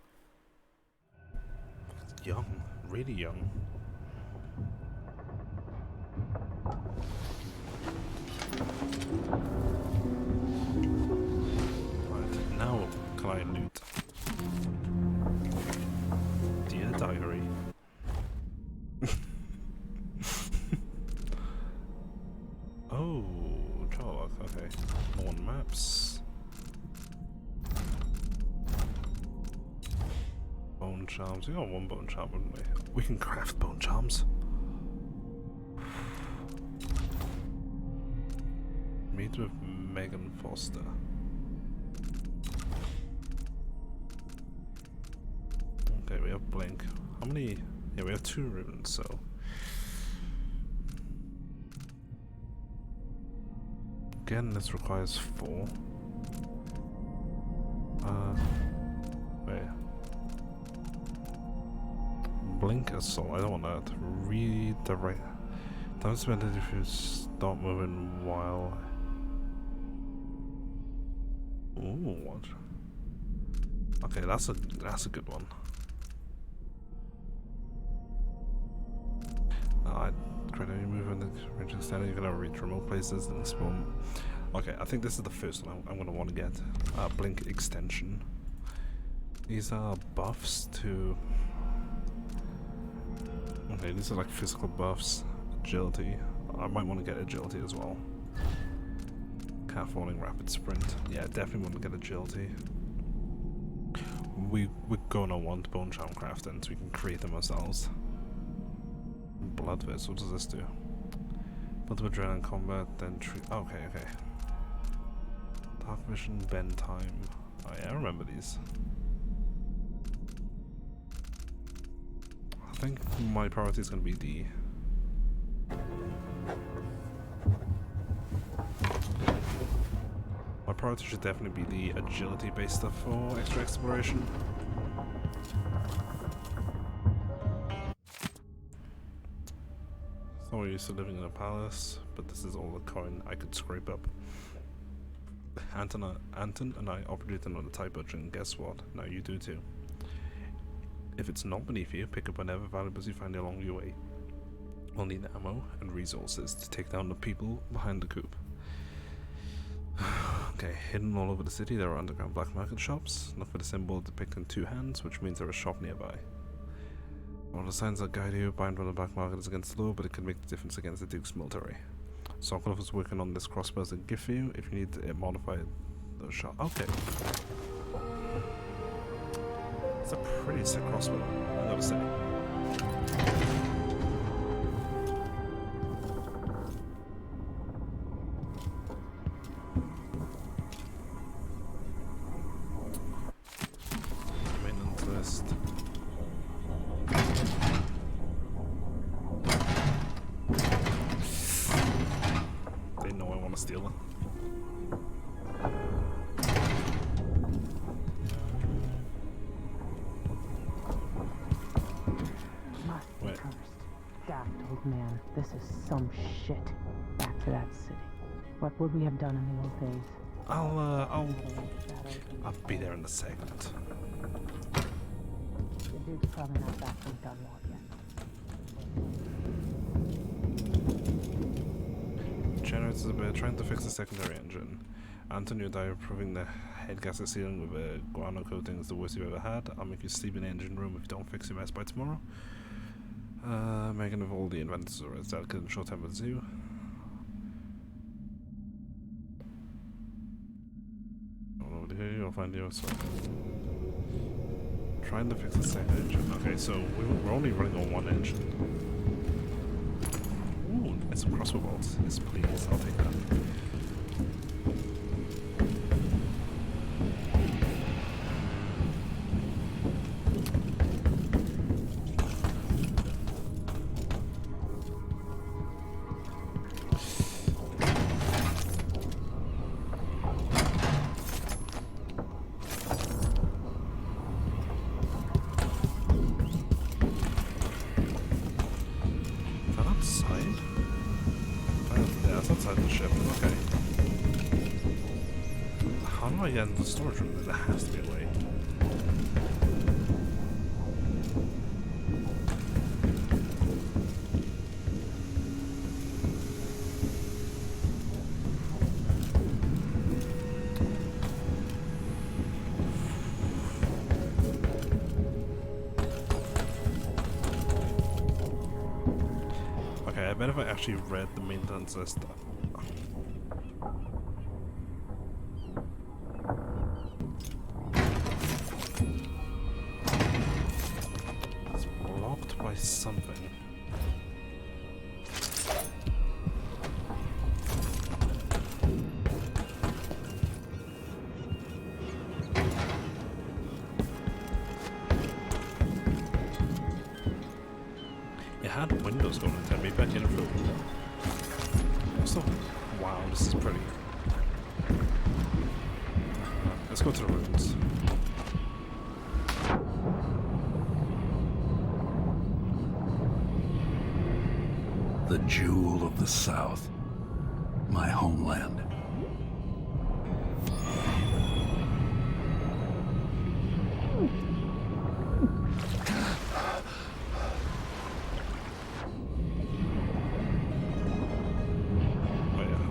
Young, really young. Right, now can I loot? Dear diary. Oh, Charlock, okay. More maps. Bone charms. We got one bone charm, wouldn't we? We can craft bone charms. Meet with Megan Foster. Okay, we have Blink. How many? Yeah, we have 2 runes, so. Again, this requires 4. Wait. Blink Assault. I don't want that. Redirect. Don't spend it if you stop moving while. Ooh, what? Okay, that's a good one. Credit you move in the range extended, you're gonna reach remote places and spawn. Okay, I think this is the first one I'm gonna want to get. Blink extension. These are buffs to. Okay, these are like physical buffs. Agility. I might want to get agility as well. Cat falling, rapid sprint. Yeah, definitely want to get agility. We're gonna want bone charm crafting so we can create them ourselves. Blood Vest, what does this do? Blood of adrenaline combat, then okay. Dark vision, bend time. Oh yeah, I remember these. I think my priority is going to be the. My priority should definitely be the agility based stuff for extra exploration. So we're used to living in a palace, but this is all the coin I could scrape up. Anton and I operated on a tight budget, and guess what? Now you do too. If it's not beneath you, pick up whatever valuables you find along your way. We'll need ammo and resources to take down the people behind the coop. Okay, hidden all over the city there are underground black market shops. Look for the symbol depicting 2 hands, which means there is a shop nearby. All the signs that guide you, buying from the black market is against the law, but it can make the difference against the Duke's military. Sokolov is working on this crossbow as a gift for you if you need it modified the shot. Okay. It's a pretty sick crossbow, I gotta say. Maintenance list. They know I want to steal it. Wait. Daft old man, this is some shit. Back to that city. What would we have done in the old days? I'll be there in a second. The Duke's probably not back from Dunwall yet. Generators are trying to fix the secondary engine. Antonio and I are proving the head gasket sealing with a guano coating is the worst you've ever had. I'll make you sleep in the engine room if you don't fix your mess by tomorrow. Megan of all the inventors are as delicate and short-tempered as you. Over here, you'll find you outside. Trying to fix the second engine. Okay, so we're only running on 1 engine. Ooh, and some crossbow bolts. Yes, please. I'll take that. do I get into the storage room? There has to be a way. Okay, I bet if I actually read the maintenance list. It's blocked by something. It had windows going into it. Maybe I can through a window. So, wow, this is pretty. Let's go to the rooms. The jewel of the South. My homeland.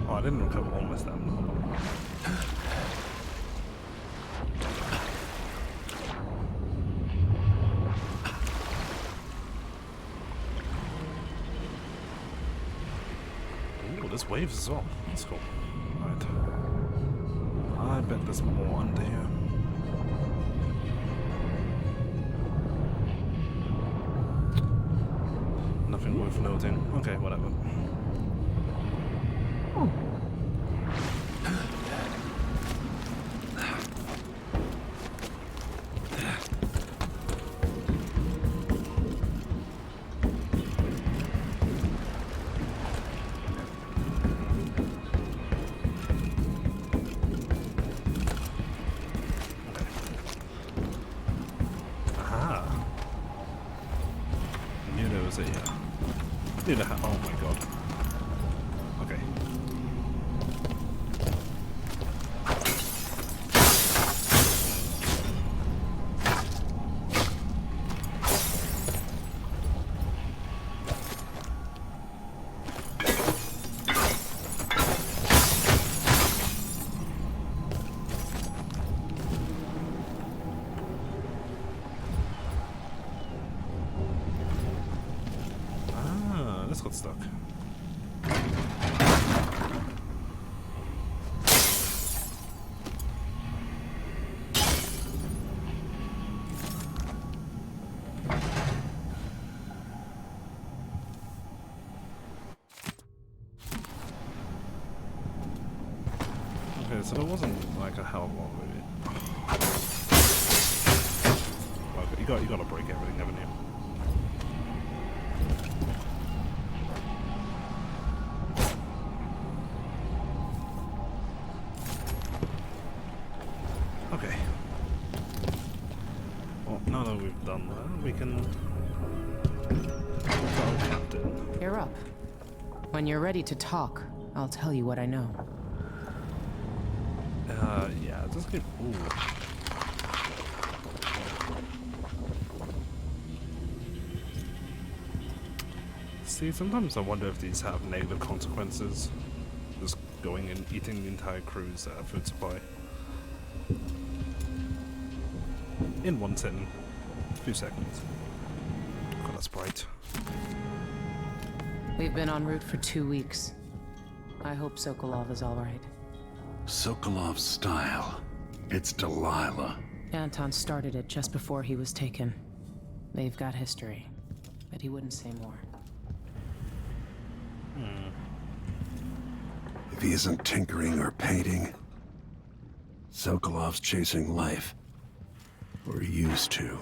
I didn't recover all my stamina. Hold on. Ooh, there's waves as well. That's cool. Right. I bet there's more under here. Nothing worth noting. Okay, whatever. Oh my god. Okay. This got stuck. Okay, so there wasn't like a hell of a lot of it. Okay, you gotta break everything, haven't you? Okay. Well, now that we've done that, we can tell Captain. You're up. When you're ready to talk, I'll tell you what I know. Yeah, just get. Ooh. See, sometimes I wonder if these have negative consequences. Just going and eating the entire crew's food supply. In one sitting. A few seconds. God, that's bright. We've been en route for 2 weeks. I hope Sokolov is alright. Sokolov's style. It's Delilah. Anton started it just before he was taken. They've got history, but he wouldn't say more. If he isn't tinkering or painting, Sokolov's chasing life. Or he used to.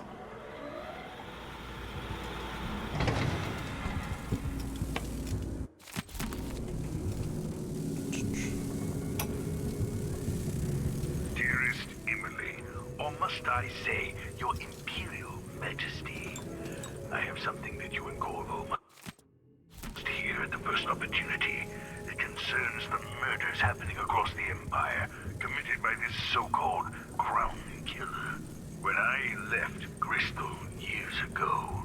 Dearest Emily, or must I say, your Imperial Majesty, I have something that you and Corvo must hear at the first opportunity. It concerns the murders happening across the Empire, committed by this so-called Crown Killer. When I left Crystal years ago,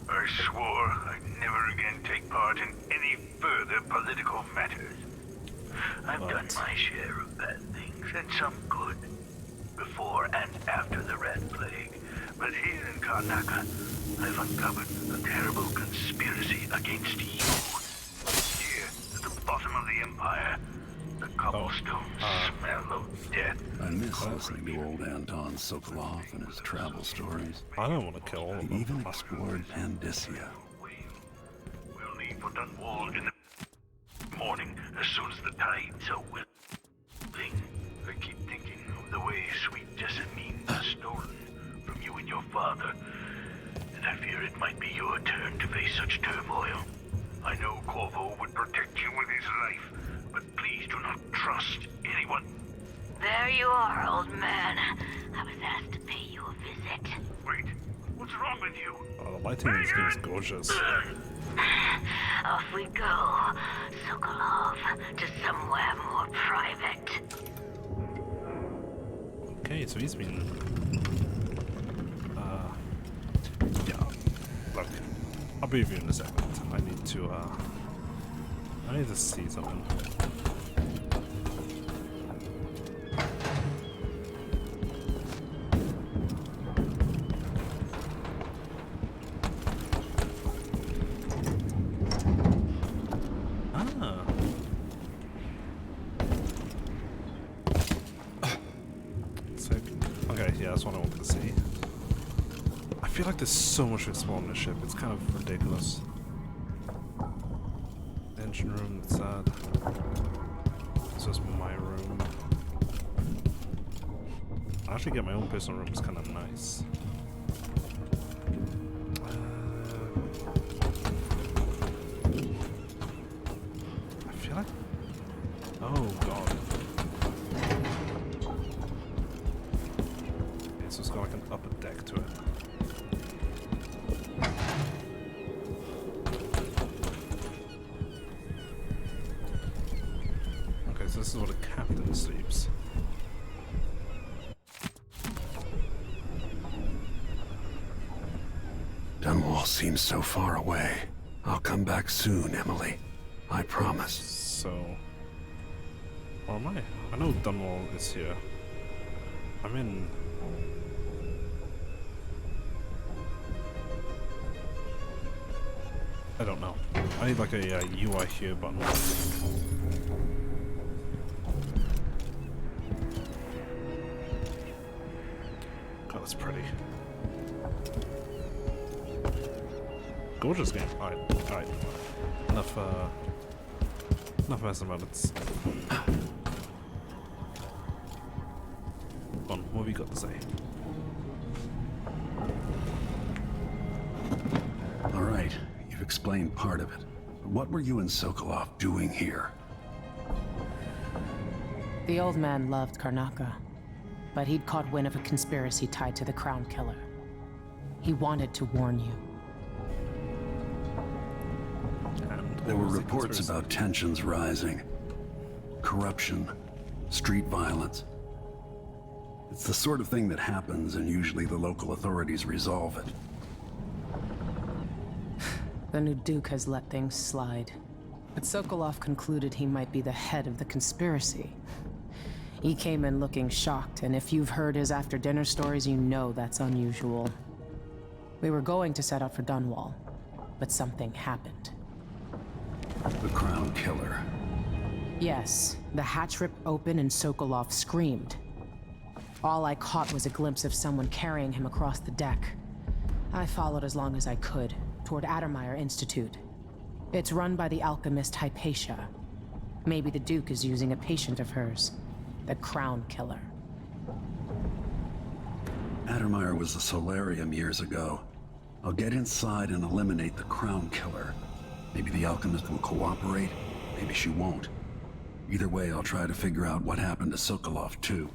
I swore I'd never again take part in any further political matters. I've done my share of bad things, and some good, before and after the Red Plague. But here in Karnaca, I've uncovered a terrible conspiracy against you. Here, at the bottom of the Empire, the cobblestones smell of death. I miss listening to old Anton Sokolov and his travel stories. I don't want to kill all of them. He even explored Pandyssia. We'll leave for Dunwall in the morning, as soon as the tides are willing. I keep thinking of the way sweet Jessamine was stolen from you and your father, and I fear it might be your turn to face such turmoil. I know Corvo would protect you with his life, but please do not trust anyone. There you are, old man. I was asked to pay you a visit. Wait, what's wrong with you? The lighting in this game is gorgeous. Off we go, Sokolov, to somewhere more private. Okay, so he's been... yeah, look, I'll be with you in a second. I need to see something. Okay, yeah, that's what I wanted to see. I feel like there's so much to explore on this ship, it's kind of ridiculous. Engine room, that's sad. This is my room. I actually get my own personal room, it's kind of nice. I feel like... oh god. Okay, so it's got like an upper deck to it. So this is where the captain sleeps. Dunwall seems so far away. I'll come back soon, Emily. I promise. So... where am I? I know Dunwall is here. I'm in... I don't know. I need like a UI here button. That's pretty. Gorgeous game. Alright. Enough messing about it. Come on, what have you got to say? Alright, you've explained part of it. But what were you and Sokolov doing here? The old man loved Karnaca, but he'd caught wind of a conspiracy tied to the Crown Killer. He wanted to warn you. There were reports about tensions rising. Corruption, street violence. It's the sort of thing that happens, and usually the local authorities resolve it. The new Duke has let things slide. But Sokolov concluded he might be the head of the conspiracy. He came in looking shocked, and if you've heard his after-dinner stories, you know that's unusual. We were going to set out for Dunwall, but something happened. The Crown Killer. Yes, the hatch ripped open and Sokolov screamed. All I caught was a glimpse of someone carrying him across the deck. I followed as long as I could, toward Addermeyer Institute. It's run by the alchemist Hypatia. Maybe the Duke is using a patient of hers. The Crown Killer. Addermeyer was a solarium years ago. I'll get inside and eliminate the Crown Killer. Maybe the alchemist will cooperate, maybe she won't. Either way, I'll try to figure out what happened to Sokolov, too.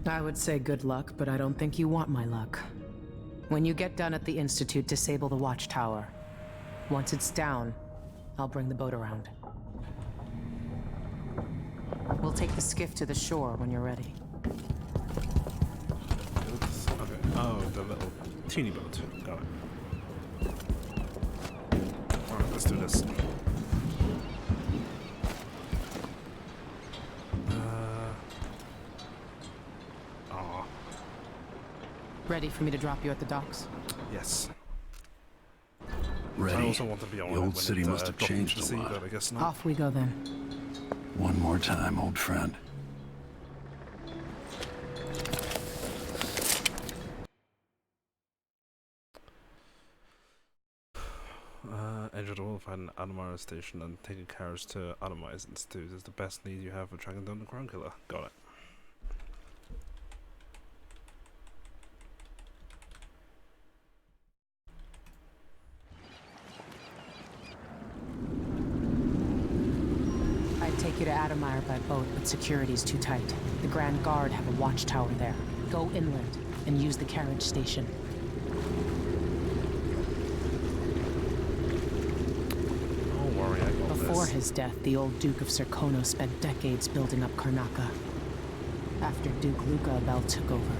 I would say good luck, but I don't think you want my luck. When you get done at the Institute, disable the watchtower. Once it's down, I'll bring the boat around. We'll take the skiff to the shore when you're ready. Okay. Oh, the little teeny boat. Got it. Alright, let's do this. Ready for me to drop you at the docks? Yes. Ready. I also want to be on The old city must have changed a lot. But I guess not. Off we go then. One more time, old friend. Enter the world, find an Admire station and take a carriage to Adamire's Institute. Is the best need you have for tracking down the Crown Killer. Got it. I'd take you to Adamire by boat, but security's too tight. The Grand Guard have a watchtower there. Go inland and use the carriage station. Don't worry, I got Before this. his death, the old Duke of Serkono spent decades building up Karnaca. After Duke Luca Abel took over,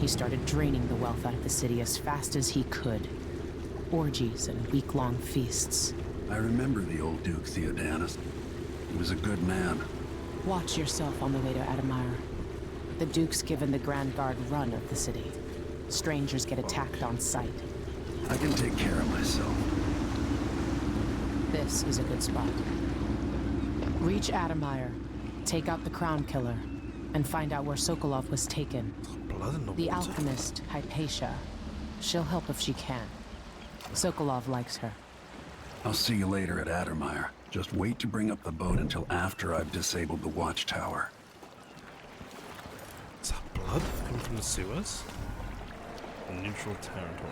he started draining the wealth out of the city as fast as he could. Orgies and week-long feasts. I remember the old Duke Theodanis. He was a good man. Watch yourself on the way to Adamire. The Duke's given the Grand Guard run of the city. Strangers get attacked on sight. I can take care of myself. This is a good spot. Reach Adamire, take out the Crown Killer, and find out where Sokolov was taken. Blood in The alchemist, Hypatia. She'll help if she can. Sokolov likes her. I'll see you later at Addermire. Just wait to bring up the boat until after I've disabled the watchtower. Is that blood coming from the sewers? Neutral territory.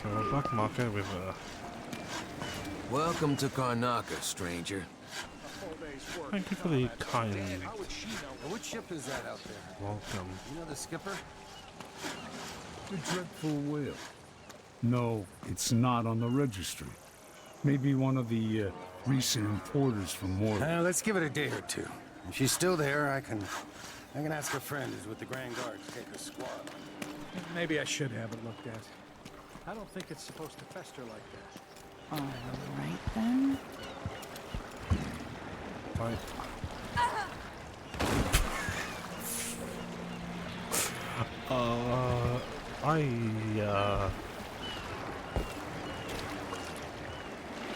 So a black market with a... Welcome to Karnaca, stranger. Thank you for the kind Which ship is that out there? welcome. You know the skipper? The dreadful whale. No, it's not on the registry. Maybe one of the recent importers from Mordor. Let's give it a day or two. If she's still there, I can ask a friend who's with the Grand Guard to take a squad. Maybe I should have it looked at. I don't think it's supposed to fester like that. All right then. Bye.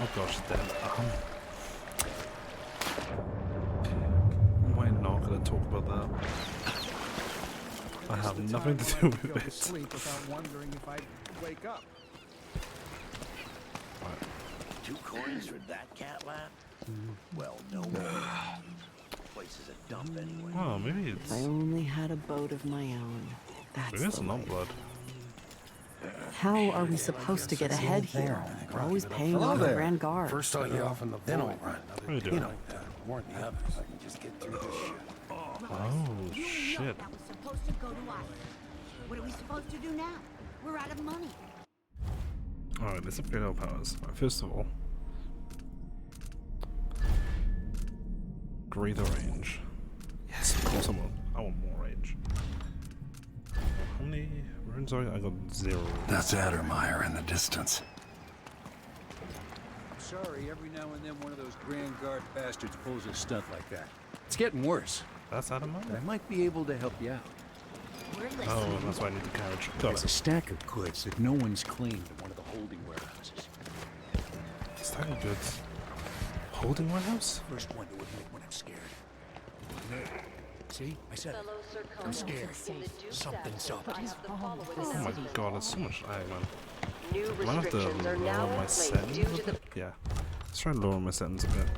Oh gosh, dead. Why not gonna talk about that? I have nothing to do with it. Sleep without wondering if I'd wake up. 2 coins for that cat lap? Well, no more. Place is a dump anyway. Oh, maybe it's... If I only had a boat of my own. That's Maybe it's the not life. blood. How are we supposed to get ahead here? We're always paying off the Grand Guard. First I'll get off in the Then void. I'll run. What are you doing? Warn the others. I can just get through this shit. Oh, shit. That was supposed to go to us. What are we supposed to do now? We're out of money. Alright, let's upgrade our powers. Right, first of all, greater range. Yes, of course I want more range. How many runes are I got 0. That's Addermire in the distance. I'm sorry, every now and then one of those Grand Guard bastards pulls a stunt like that. It's getting worse. That's Addermire? But I might be able to help you out. Oh, that's why I need the carriage. Got There's a it. stack of goods that no one's claimed at one of the holding warehouses. Stack of goods. Holding warehouse? First one to admit when I'm scared. No. See? I said it. I'm scared. Something's up. Oh my god, there's so much lag, man. New I might have to restrictions are now lower in my place settings due a to the bit. Yeah. Let's try and lower my settings a bit.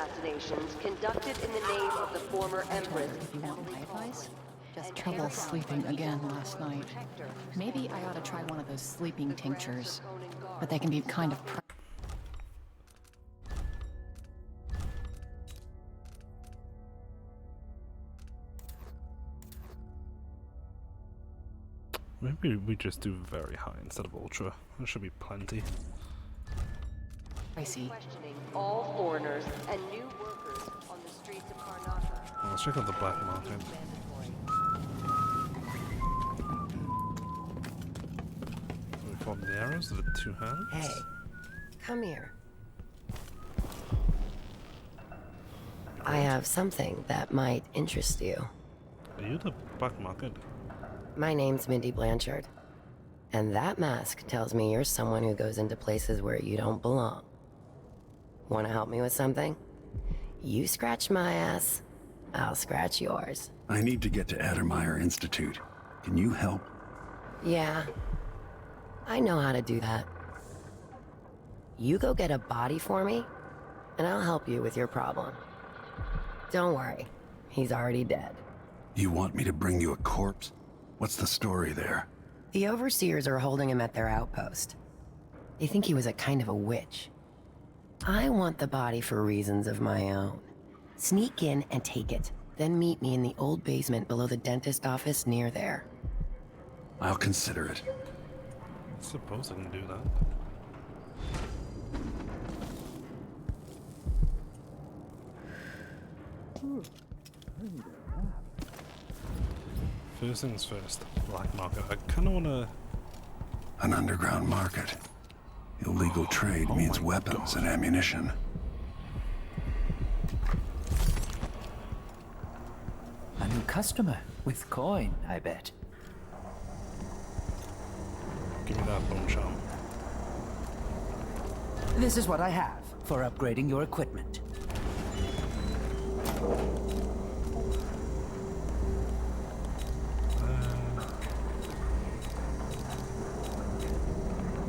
assassinations conducted in the name of the former Empress. If you want my advice, just trouble sleeping again last night. Maybe I ought to try one of those sleeping tinctures, but they can be kind of Maybe we just do very high instead of ultra. There should be plenty. pricey. Questioning all foreigners and new workers on the streets of Karnaca. Well, let's check out the black market. We form the arrows with the 2 hands. Hey, come here. I have something that might interest you. Are you the black market? My name's Mindy Blanchard, and that mask tells me you're someone who goes into places where you don't belong. Want to help me with something? You scratch my ass, I'll scratch yours. I need to get to Addermeyer Institute. Can you help? Yeah, I know how to do that. You go get a body for me, and I'll help you with your problem. Don't worry, he's already dead. You want me to bring you a corpse? What's the story there? The overseers are holding him at their outpost. They think he was a kind of a witch. I want the body for reasons of my own. Sneak in and take it, then meet me in the old basement below the dentist office near there. I'll consider it. I suppose I can do that. First things first, black market. I kind of want to... An underground market. Illegal trade means weapons and ammunition. A new customer with coin, I bet. Give me that bone charm. This is what I have for upgrading your equipment.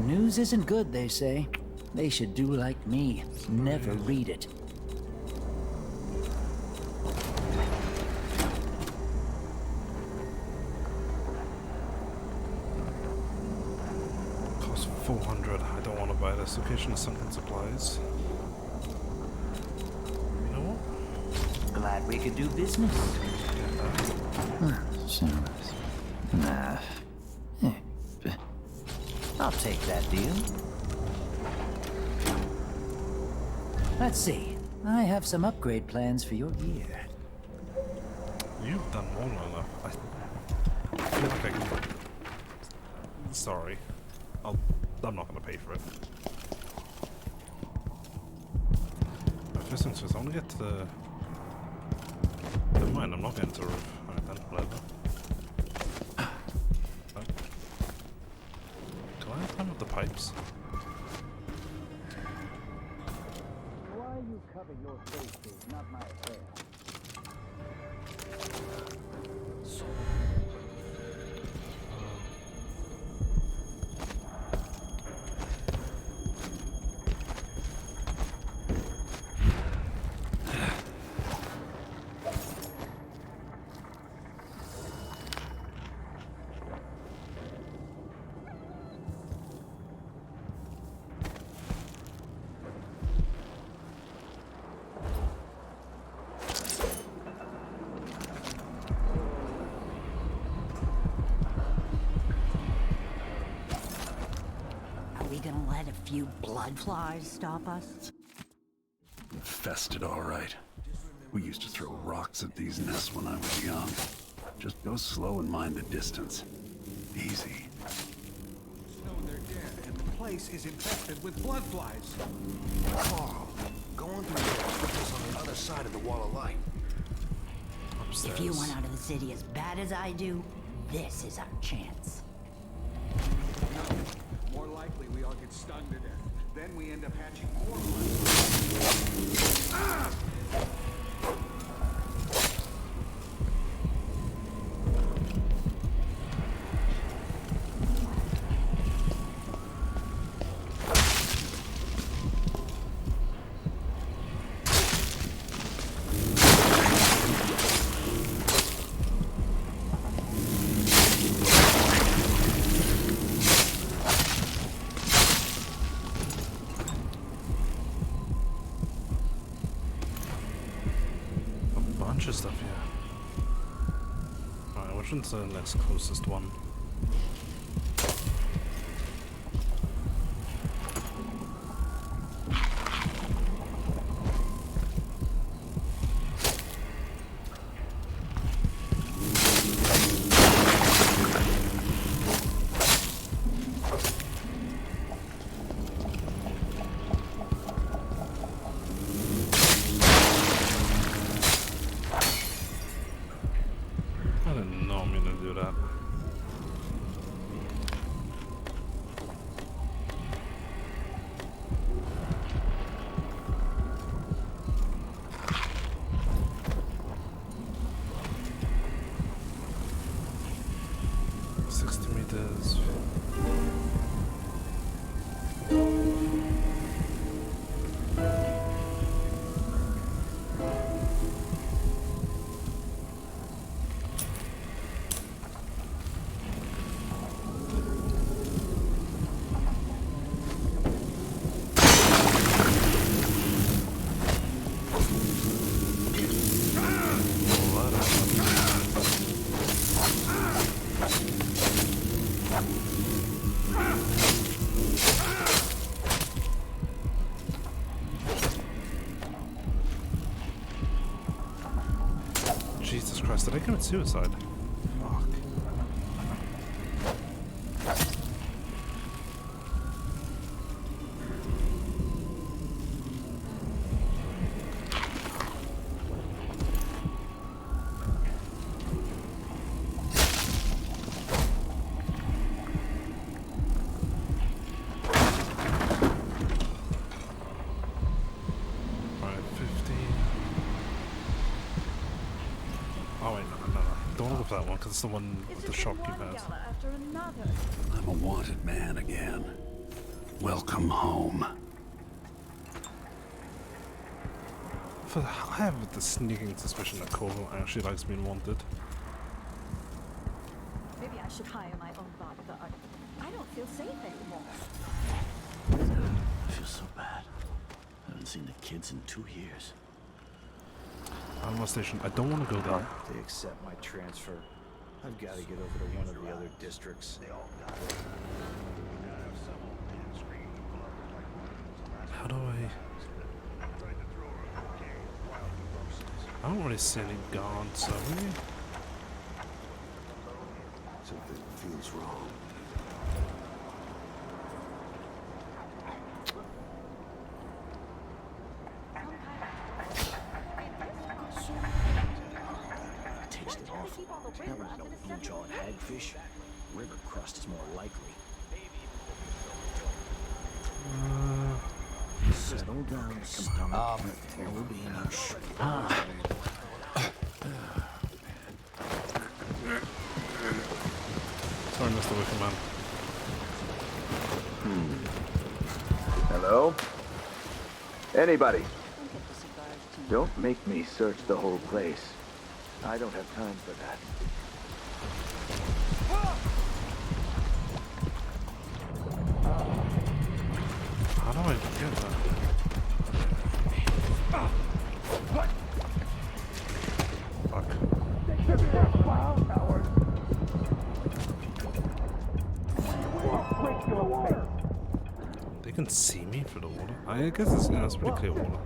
News isn't good, they say. They should do like me. Never read it. Cost 400. I don't want to buy this. Location of sunken supplies. You know what? Glad we could do business. Nah. I'll take that deal. Let's see. I have some upgrade plans for your gear. You've done more than enough. I feel like I can... Sorry. I'm not going to pay for it. First things first, I want to get to the... Never mind, I'm not getting to the roof. Alright then, whatever. Climb up the pipes. Why you cover your face is not my affair. Gonna let a few blood flies stop us? Infested, all right. We used to throw rocks at these nests when I was young. Just go slow and mind the distance. Easy. They're dead, and the place is infested with blood flies. Carl, going through there is on the other side of the wall of light. If you want out of the city as bad as I do, this is our chance. More likely we all get stunned to death. Then we end up hatching more blood. Ah! bunch of stuff here. Alright, which one's the next closest one? Jesus Christ, did I commit suicide? Fuck. That one, because it's the one with the shopkeeper has. I'm a wanted man again. Welcome home. I have the sneaking suspicion that Corvo actually likes being wanted. Maybe I should hire my own bodyguard. I don't feel safe anymore. I feel so bad. I haven't seen the kids in 2 years. Alma Station. I don't want to go there. They accept my transfer. I've got to get over to one of the other districts. How do I don't really see any guards, are we? Something feels wrong. Tasted awful. Never had no blue jaw and hagfish. River crust is more likely. Settle down, stomach. We'll be in your shit. Sorry, Mr. Wickerman. Hello? Anybody? Don't make me search the whole place. I don't have time for that. How do I get that? Fuck. They can see me through the water. I guess it's pretty clear water.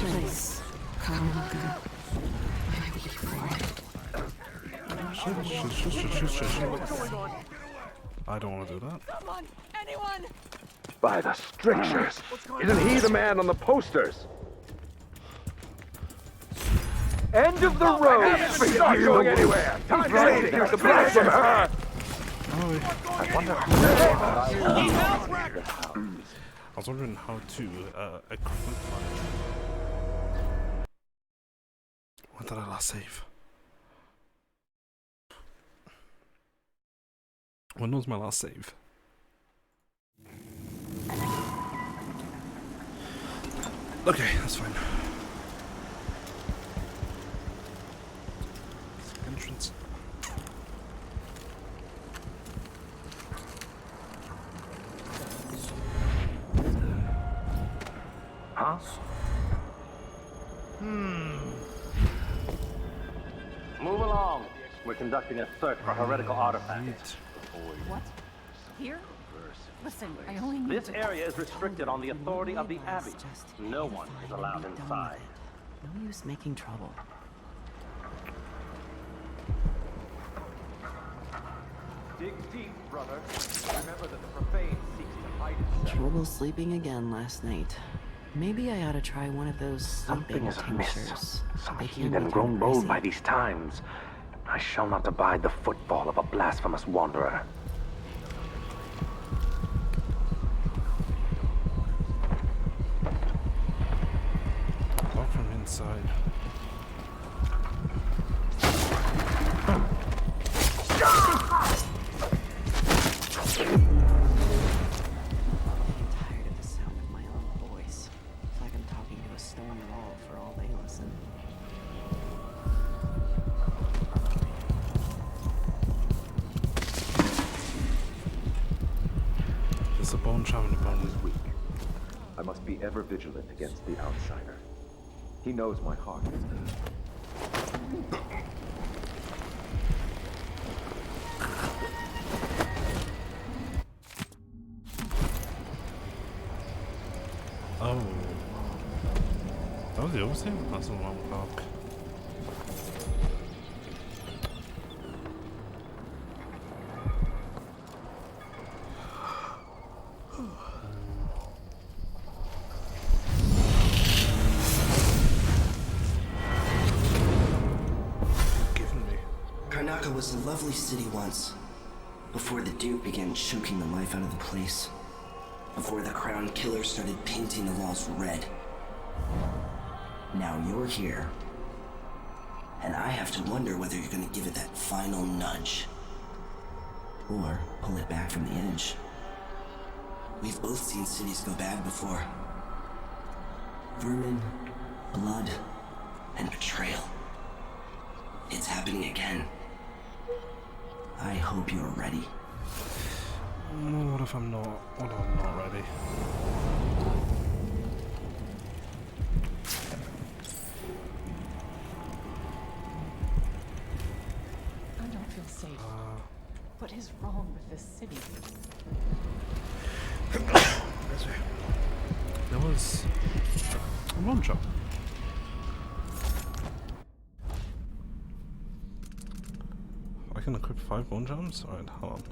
Place. Karaka. I don't want to do that. Someone! Anyone! By the strictures! Isn't he the man on the posters? End of the road! He's not going anywhere! Time to hear the blast from her! I wonder I was wondering how to equip mine. When did I last save? When was my last save? Okay, that's fine. Entrance. Huh? Move along. We're conducting a search for heretical artifacts. What? Here? Listen, I only need This area is restricted on the authority of the Abbey. No one is allowed inside. No use making trouble. Dig deep, brother. Remember that the profane seeks to hide itself. Trouble sleeping again last night. Maybe I ought to try one of those Something sleeping is amiss. tinctures. Some They can heathen be grown kinda bold pricey. by these times. I shall not abide the footfall of a blasphemous wanderer. Lock from inside. Tired of the sound of my own voice. It's like I'm talking to a stone wall for all they listen. There's a bone charm in the bone. Is weak. I must be ever vigilant against the outsider. He knows my heart. Oh. That was the other thing? That's the wrong block. Karnaca was a lovely city once, before the Duke began choking the life out of the place. Before the Crown Killer started painting the walls red. Now you're here. And I have to wonder whether you're gonna give it that final nudge. Or pull it back from the edge. We've both seen cities go bad before. Vermin, blood, and betrayal. It's happening again. I hope you're ready. What if I'm not? What if I'm not ready? I don't feel safe. What is wrong with this city? There was a one shot. I can equip 5 bone jams? Alright, hold on.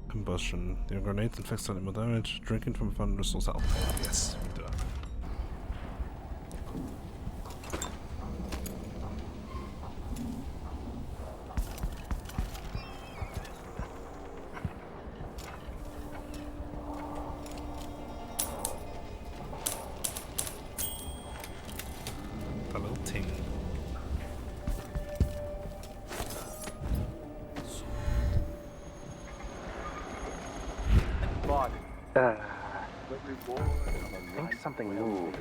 Combustion. Your grenades inflict slightly more damage. Drinking from a fountain restores health. Yes, we do that. A little ting. I think something moved.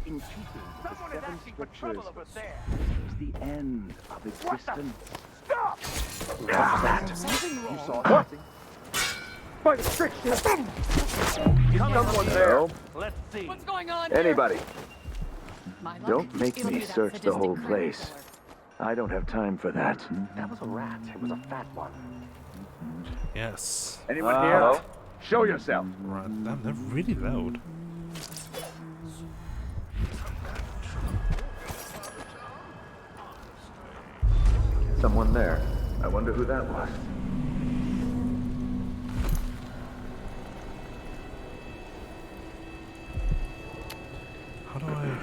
In keeping with the 7 scriptures, seems the end of existence. Stop! What's that? You saw What? something? By the scriptures! Someone there! Let's see. What's going on Anybody. My luck, Don't make it'll me be that search the sadistic whole crime place. killer. I don't have time for that. That was a rat. It was a fat one. Yes. Anyone here? Show yourself. Right, damn, they're really loud. Someone there. I wonder who that was. How do I...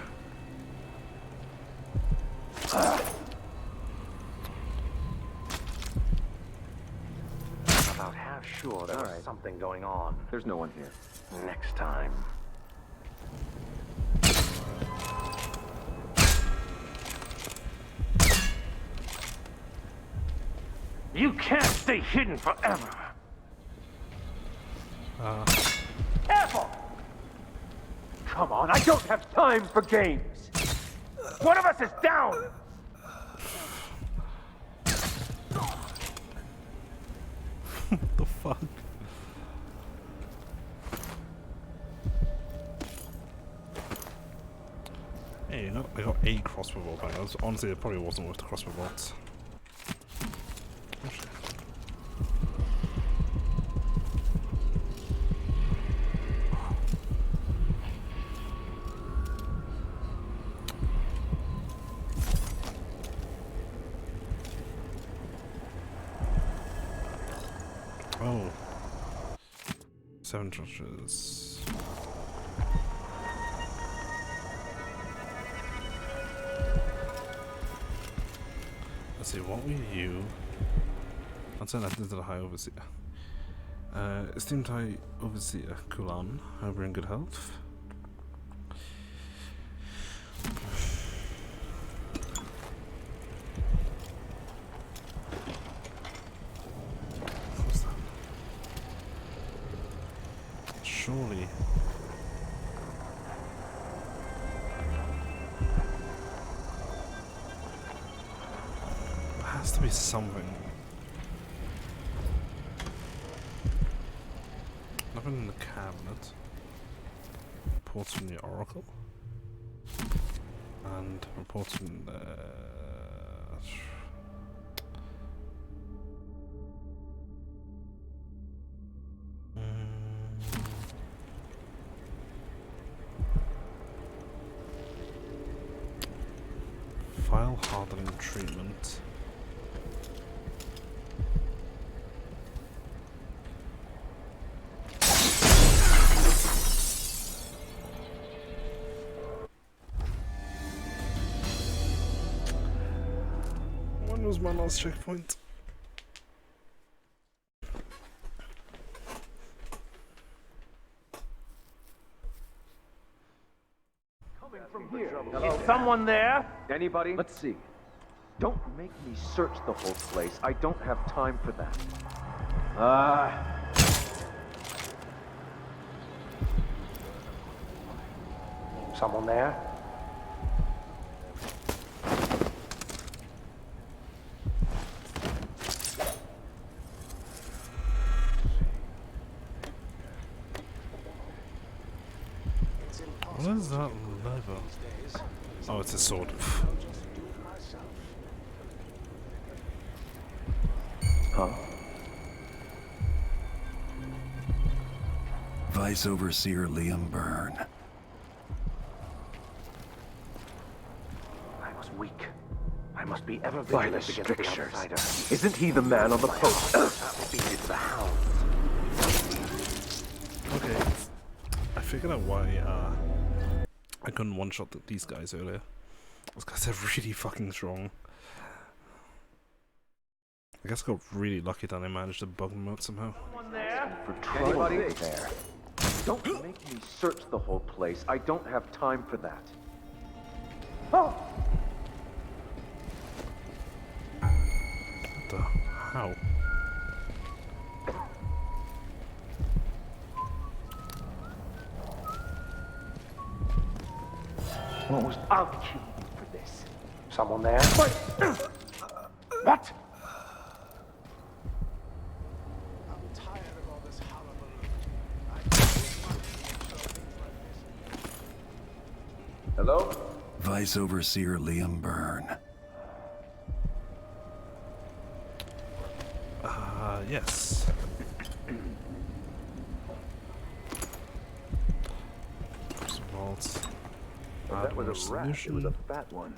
About half sure there was something going on. There's no one here. Next time. You can't stay hidden forever. Careful! Come on, I don't have time for games. One of us is down. What the fuck? Hey, I got a crossbow bolt back. Honestly, it probably wasn't worth the crossbow bolts. Oh. 7 structures. Let's see, what were you? I'd say that is the High Overseer. Esteemed High Overseer Kulan, hope you're in good health. What's that? Surely. There has to be something. Nothing in the cabinet. Reports from the Oracle. And reports from the... File hardening treatment. When was my last checkpoint? Is someone there? Anybody? Let's see. Don't make me search the whole place. I don't have time for that. Someone there? What is that lever? Oh, it's a sword. Huh? Vice Overseer Liam Byrne. I was weak. I must be ever vigilant against the outsider. Isn't he the man on the post? Beat it to the hound. Okay. I figured out why I couldn't one-shot these guys earlier. Those guys are really fucking strong. I guess I got really lucky that I managed to bug them out somehow. For anybody there? Don't make me search the whole place. I don't have time for that. Oh! What the? How? What was... I'll kill you for this. Someone there? What? Hello? Vice Overseer Liam Byrne. Yes. Some vaults. That was a rat. It was a fat one.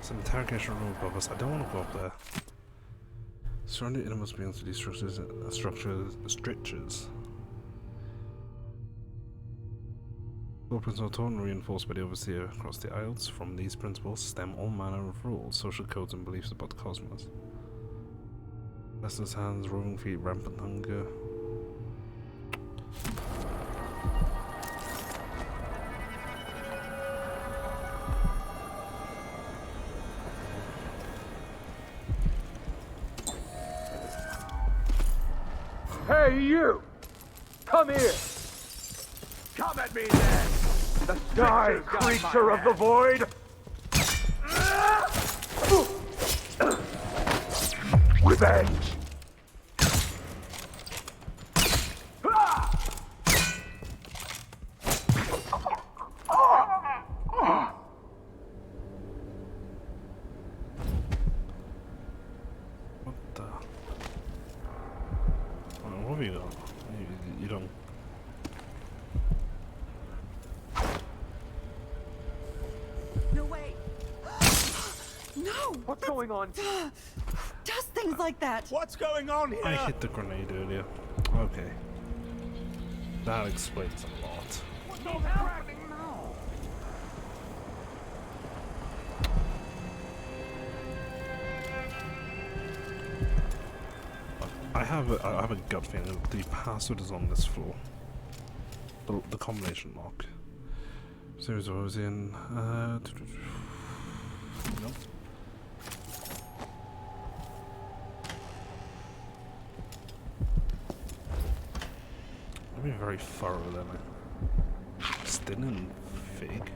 Some interrogation room above us. I don't want to go up there. Surrounding innermost beings to these strictures. Core principles taught and reinforced by the Overseer across the Isles. From these principles stem all manner of rules, social codes, and beliefs about the cosmos. Restless hands, roving feet, rampant hunger. Hey, you! Come here! Come at me then! The die, creature of the void! Revenge! You don't. No way! No! What's going on? Does things like that? What's going on here? I hit the grenade earlier. Okay. That explains a lot. What's happening now? I have a gut feeling the password is on this floor. The combination lock. Series I was in. Nope. I've been very thorough then. Stin and fig.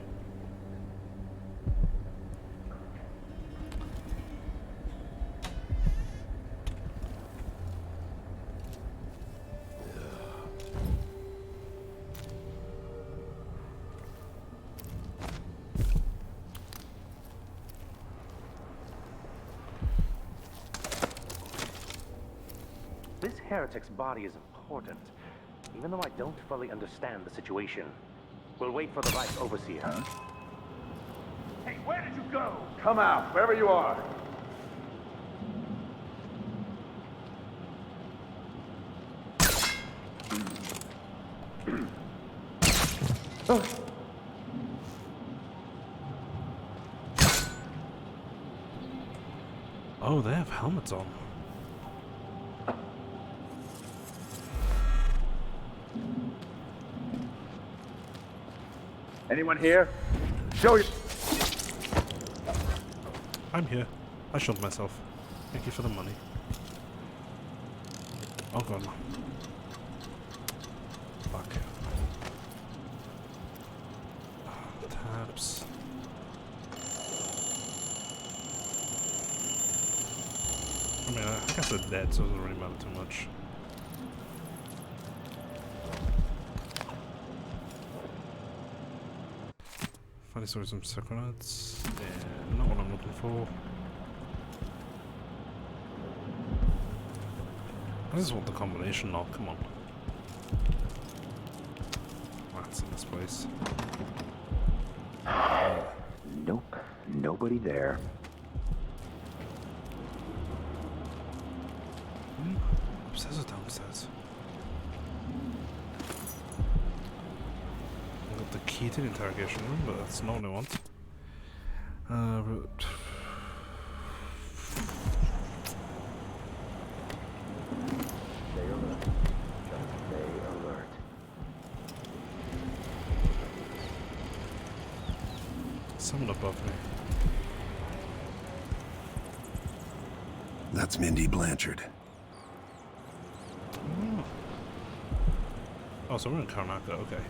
This heretic's body is important, even though I don't fully understand the situation. We'll wait for the right overseer. Hey, where did you go? Come out, wherever you are. Oh, they have helmets on. Anyone here? Show you. I'm here. I showed myself. Thank you for the money. Oh god. Fuck. Taps. I mean, I guess they're dead, so it doesn't really matter too much. Funny stories from Psychonauts. Yeah, not what I'm looking for. I just want the combination lock, come on. That's in this place. Nope, nobody there. Upstairs or downstairs? I got the key to the interrogation room, but that's not what I want. Stay alert. Just stay alert. Someone above me. That's Mindy Blanchard. Oh, so we're in Karnaka, okay.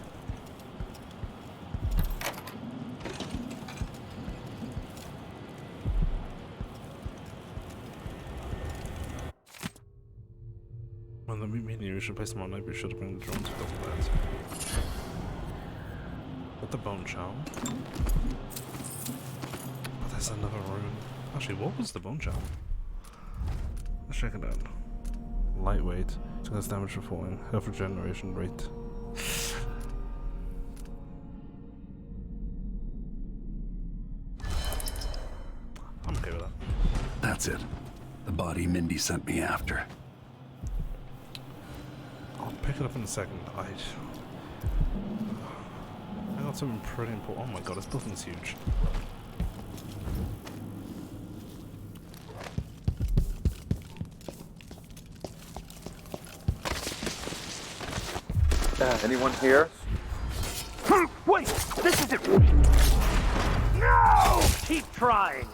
Well, the meeting we should place them on night, we should bring the drones with us for that. What the bone chow? Oh, there's another room. Actually, what was the bone chow? Let's check it out. Lightweight. So that's damage for falling. Health regeneration rate. I'm okay with that. That's it. The body Mindy sent me after. I'll pick it up in a second. I got something pretty important. Oh my god, this building's huge. Anyone here? Wait! This isn't... No! Keep trying!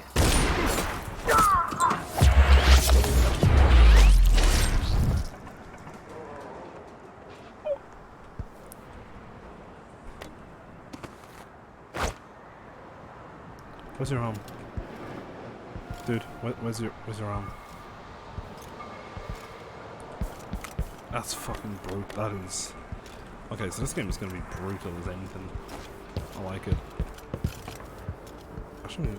Where's your arm? Dude, where's your arm? That's fucking brutal. That is... Okay, so this game is going to be brutal as anything. I like it. Actually...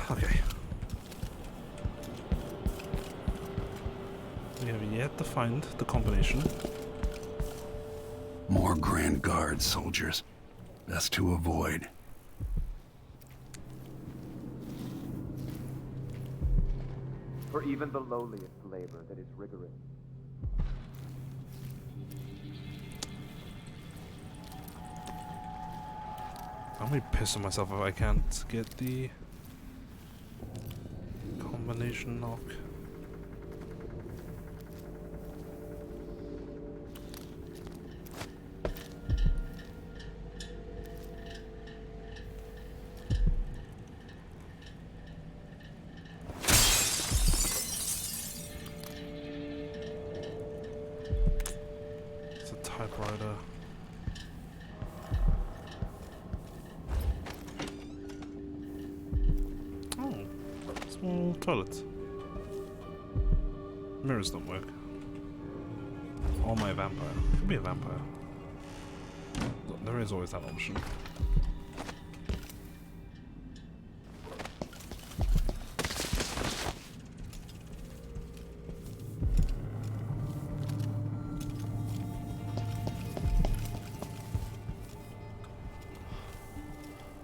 Okay. have yet to find the combination. More Grand Guard soldiers. Best to avoid. For even the lowliest labor that is rigorous. I'm gonna be pissing myself if I can't get the combination knock. It's a typewriter. Small toilet. Mirrors don't work. Or my vampire. Could be a vampire. There is always that option.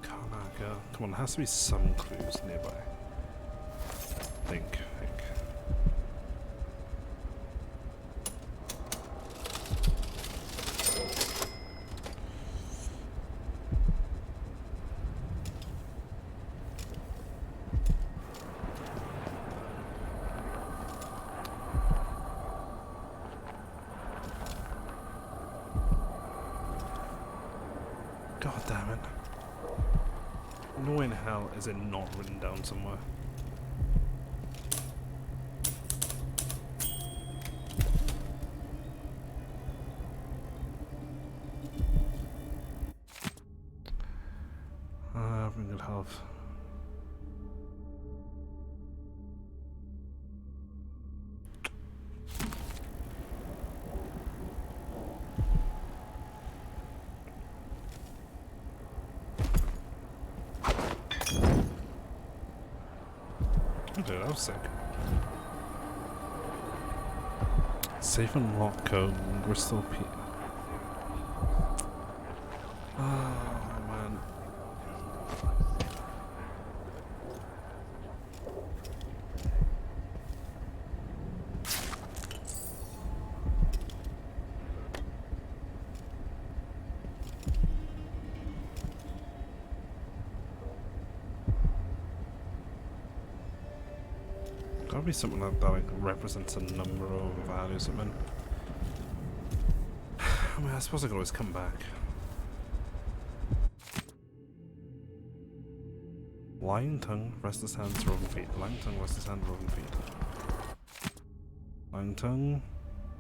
Kanaka. Come on, there has to be some clues nearby. Think. God damn it. No way in hell is it not written down somewhere. I'm in good health. Okay, that was sick. Safe and lock code, Bristol P. Oh man. Gotta be something like that, like represents a number or value or something. I mean, I suppose I could always come back. Lying tongue, restless hands, roving feet. Lying tongue, restless hands, roving feet. Lying tongue,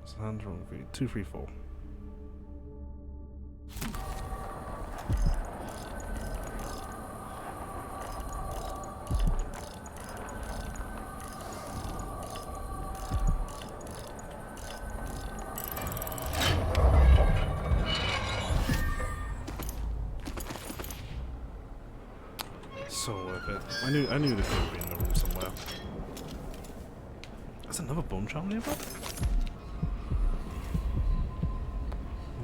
restless hands, roving feet. 2, 3, 4. So worth it. I knew there could be in the room somewhere. There's another bone charm nearby?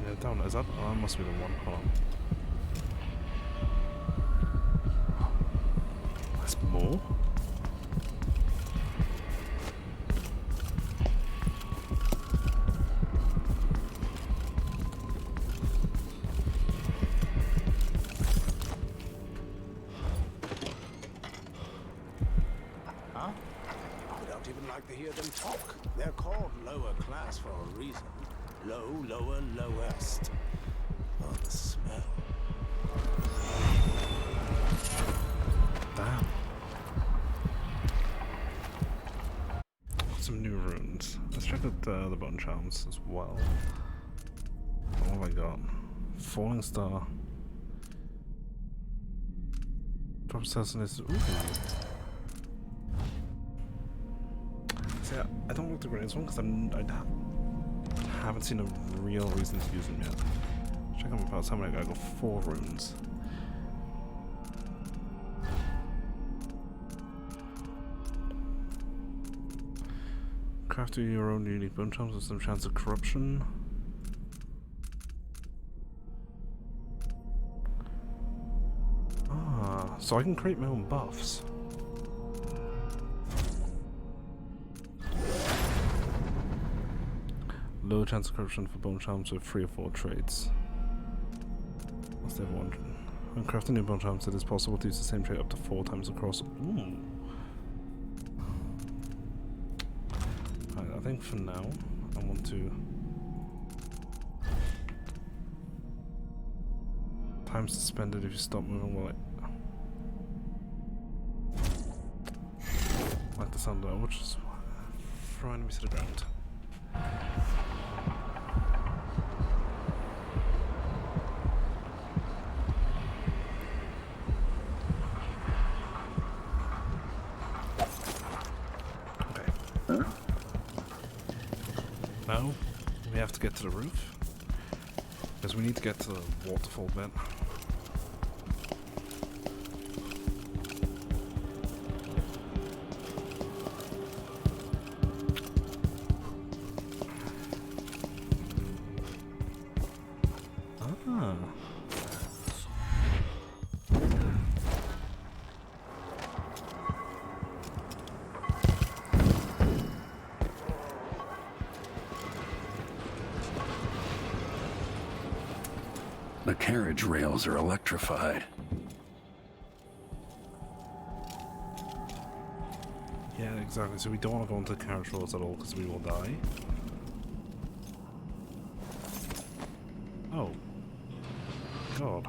Yeah, down. Is that? Oh, that must be the one. Hold on. There's more? To hear them talk. They're called lower class for a reason. Low, lower, lowest. Oh, the smell. Damn. Some new runes. Let's check out the bone charms as well. What have I got? Falling Star. Drop assassination. Ooh. See, I don't like the greatest one because I haven't seen a real reason to use them yet. Check out my past. How many I got? 4 runes. Craft your own unique bone charms with some chance of corruption. Ah, so I can create my own buffs. Low chance of corruption for bone charms with 3 or 4 traits. What's the other one? When crafting new bone charms, it is possible to use the same trait up to 4 times across. Ooh. Right, I think for now, I want to... Time suspended if you stop moving while I like the sound of that, which is throw enemies to the ground. Now, we have to get to the roof, because we need to get to the waterfall bit. Ah. The carriage rails are electrified. Yeah, exactly. So we don't want to go into the carriage rails at all because we will die. Oh. God.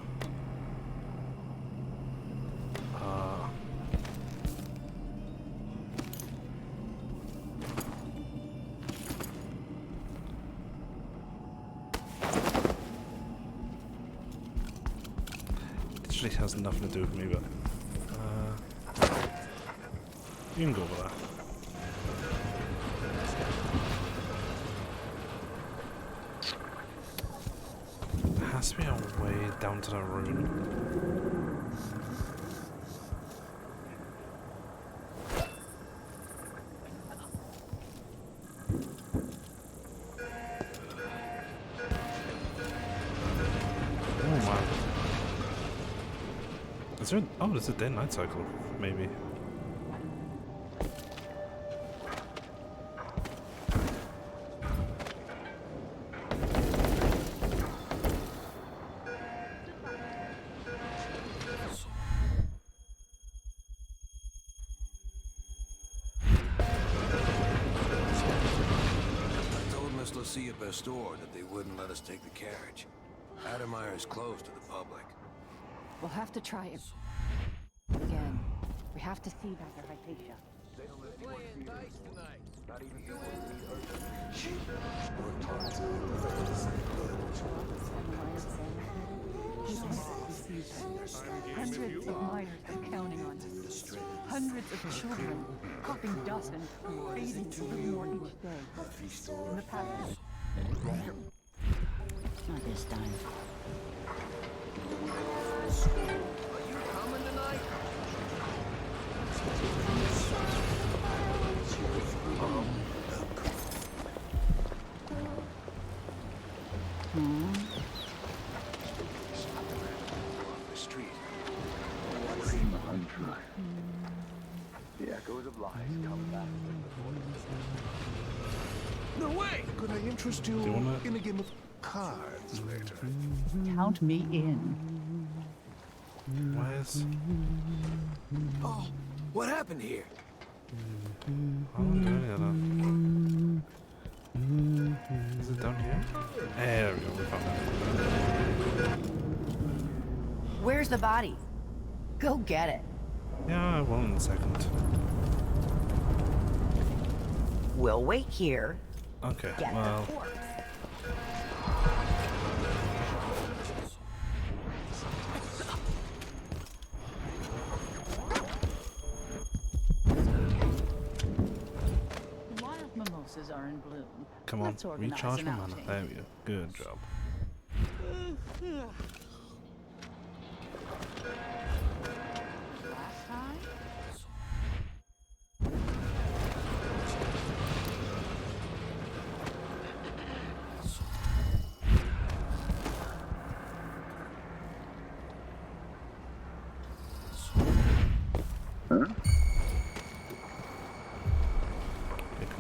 Literally has nothing to do with me, but you can go over there. There has to be a way down to that room. Oh man. Is there oh, there's a day and night cycle, maybe. I told Miss Lucia Pastor that they wouldn't let us take the carriage. Adamire is closed to the public. We'll have to try it again. We have to see Dr. Hypatia. Playing dice tonight. Not even Hundreds of miners are counting on us. Hundreds of children coughing dust and fading a little more each day. In the past, Not this time. Are you coming tonight? The street. The echoes of life come back before No way! Could I interest you in a game of cards later? count me in. Why is... Oh, what happened here? I don't do any of that. Is it down here? There we go, we found it. Where's the body? Go get it. Yeah, I will in a second. We'll wait here. Okay, Get well... the corpse. Wild mimosas are in bloom. Come on, Let's organize recharge an my mana. outing. There we go. Good job. Last time?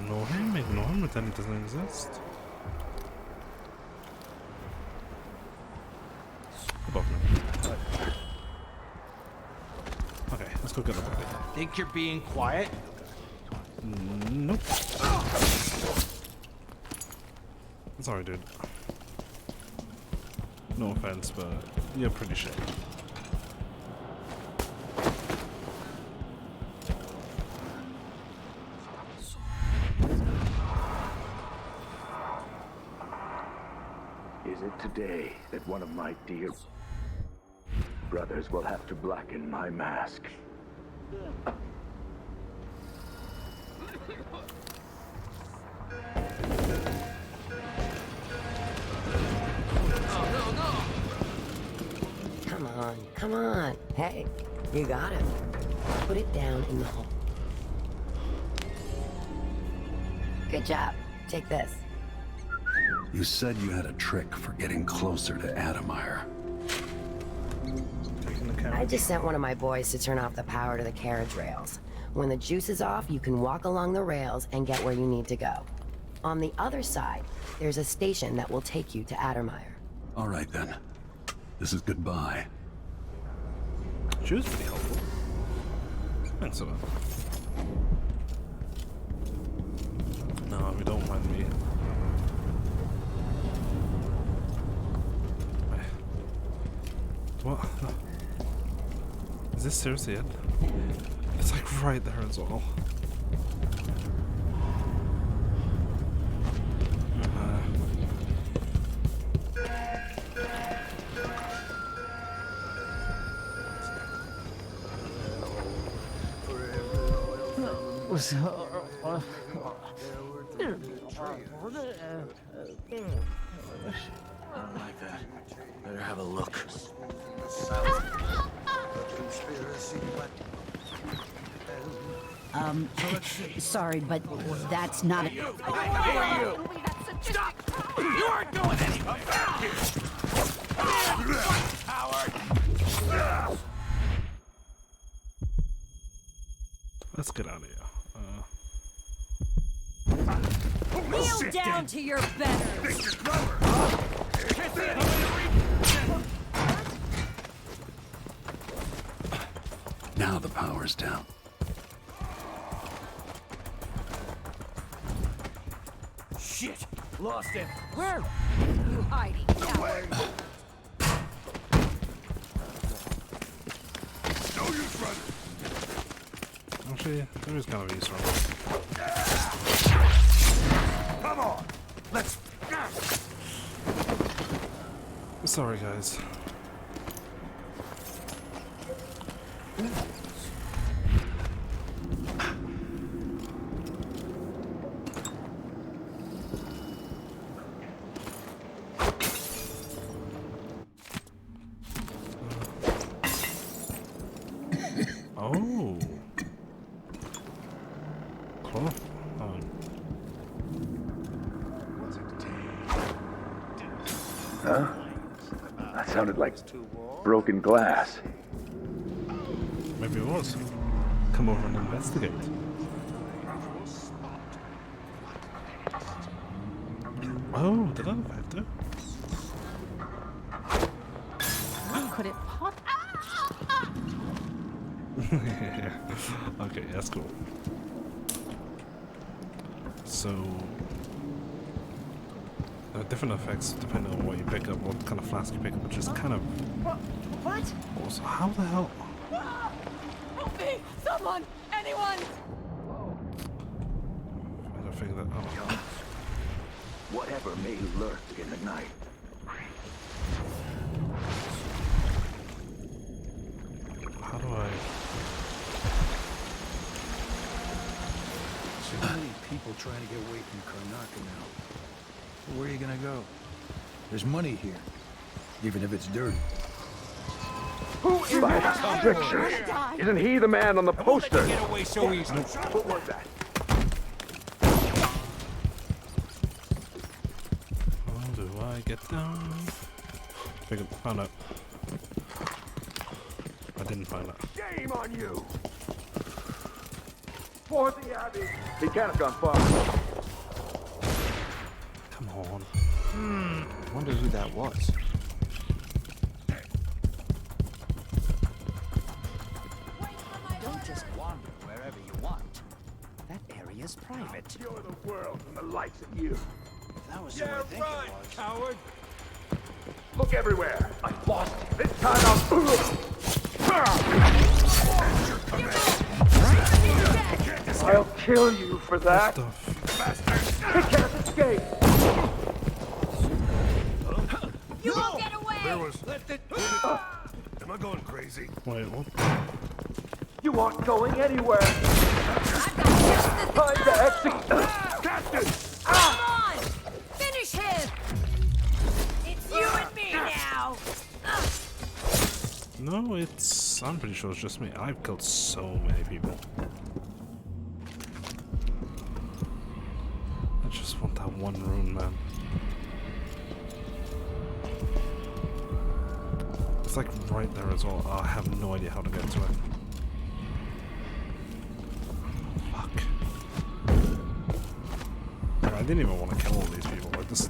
Ignore him, pretend he doesn't exist. Above me. Okay, let's go get the body. Think you're being quiet? Nope. Sorry, dude. No offense, but you're pretty shit. Is it today that one of my dear brothers will have to blacken my mask? Come on. Hey, you got him. Put it down in the hole. Good job. Take this. You said you had a trick for getting closer to Adamire. I just sent one of my boys to turn off the power to the carriage rails. When the juice is off, you can walk along the rails and get where you need to go. On the other side, there's a station that will take you to Adamire. All right, then. This is goodbye. She was pretty helpful. Thanks a lot. No, we don't mind me. Wait. What? Is this seriously it? It's like right there as well. I don't like that. Better have a look. Sorry, but that's not a... Hey, you! Stop! You aren't going anywhere! Howard! Let's get out of here. Kneel down to your betters! Now the power's down. Shit! Lost him! Where are you hiding, coward? No use running! Actually, there is kind of use from Come on! Let's... Sorry, guys. Oh. Cool. Huh? That sounded like broken glass. Maybe it was. Come over and investigate. Oh, did that affect it? How could it pop? Okay, that's cool. So, there are different effects depending on what you pick up, what kind of flask you pick up, which is kind of... What? Also, how the hell... Help me! Someone! Anyone! I gotta figure that out. Whatever may lurk in the night. How do I... So many people trying to get away from Karnaca now. Where are you gonna go? There's money here, even if it's dirty. Who is that? Richard! Isn't he the man on the poster? Get away so easily. What was that? How do I get down? Found out. I didn't find out. Shame on you! For the Abbey! He can't have gone far. Come on. I wonder who that was. Don't just wander wherever you want. That area's private. You're the world and the likes of you. That was who I think it was. Coward! Look everywhere. I lost it. This time I'll kill you for that. He can't escape. You won't get away! There was... Am I going crazy? Wait, what? You aren't going anywhere. Time to execute. Captain! Come on! Finish him! It's you and me now! No, it's... I'm pretty sure it's just me. I've killed so many people. I just want that one rune, man. It's like right there as well. I have no idea how to get to it. Fuck. I didn't even want to kill all these people. Like this.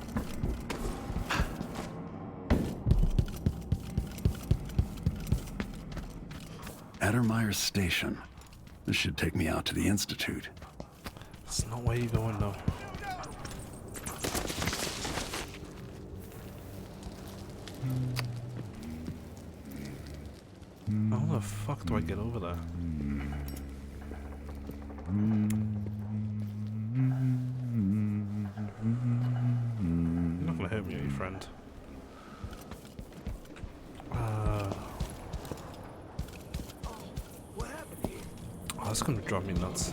Addermeyer Station. This should take me out to the Institute. That's not where you're going, though. How the fuck do I get over there? You're not gonna hurt me, are you, friend? Oh, that's gonna drive me nuts.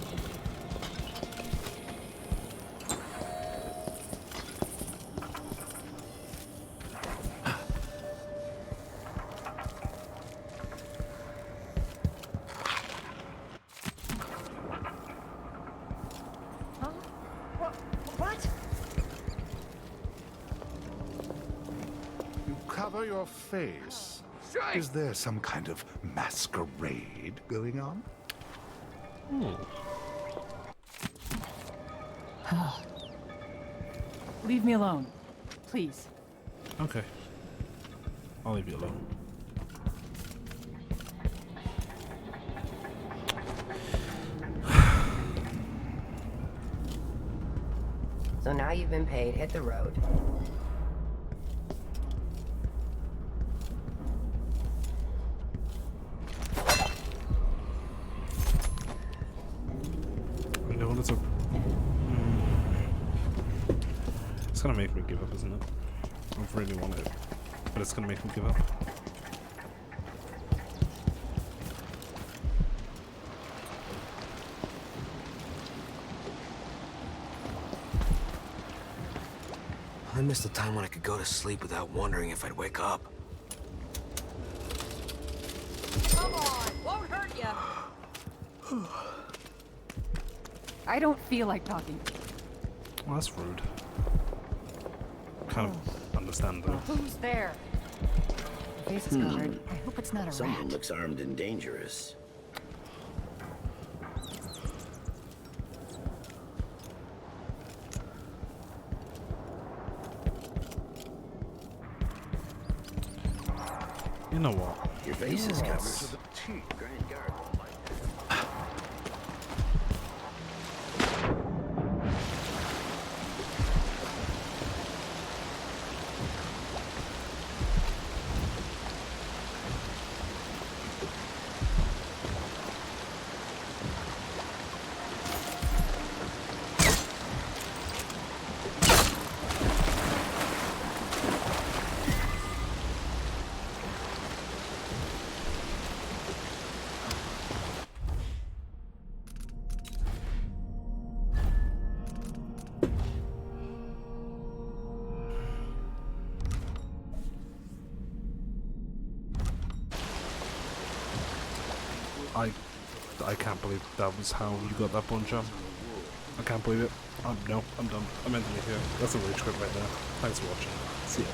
What? You cover your face. Is there some kind of masquerade going on? Leave me alone. Please. Okay. I'll leave you alone. So now you've been paid, hit the road. You know what, it's a... It's gonna make me give up, isn't it? I really want it, but it's gonna make me give up. I missed the time when I could go to sleep without wondering if I'd wake up. Come on! Won't hurt ya! I don't feel like talking. Well, that's rude. Kind of understandable. Who's there? The face is covered. I hope it's not a Someone rat. looks armed and dangerous. You know what? Your face is covered. To the teeth. Grand Guard won't like that. I can't believe that was how you got that bunch up. I can't believe it. No, I'm done. I'm ending it here. That's a rage quit right now. Thanks for watching. See ya.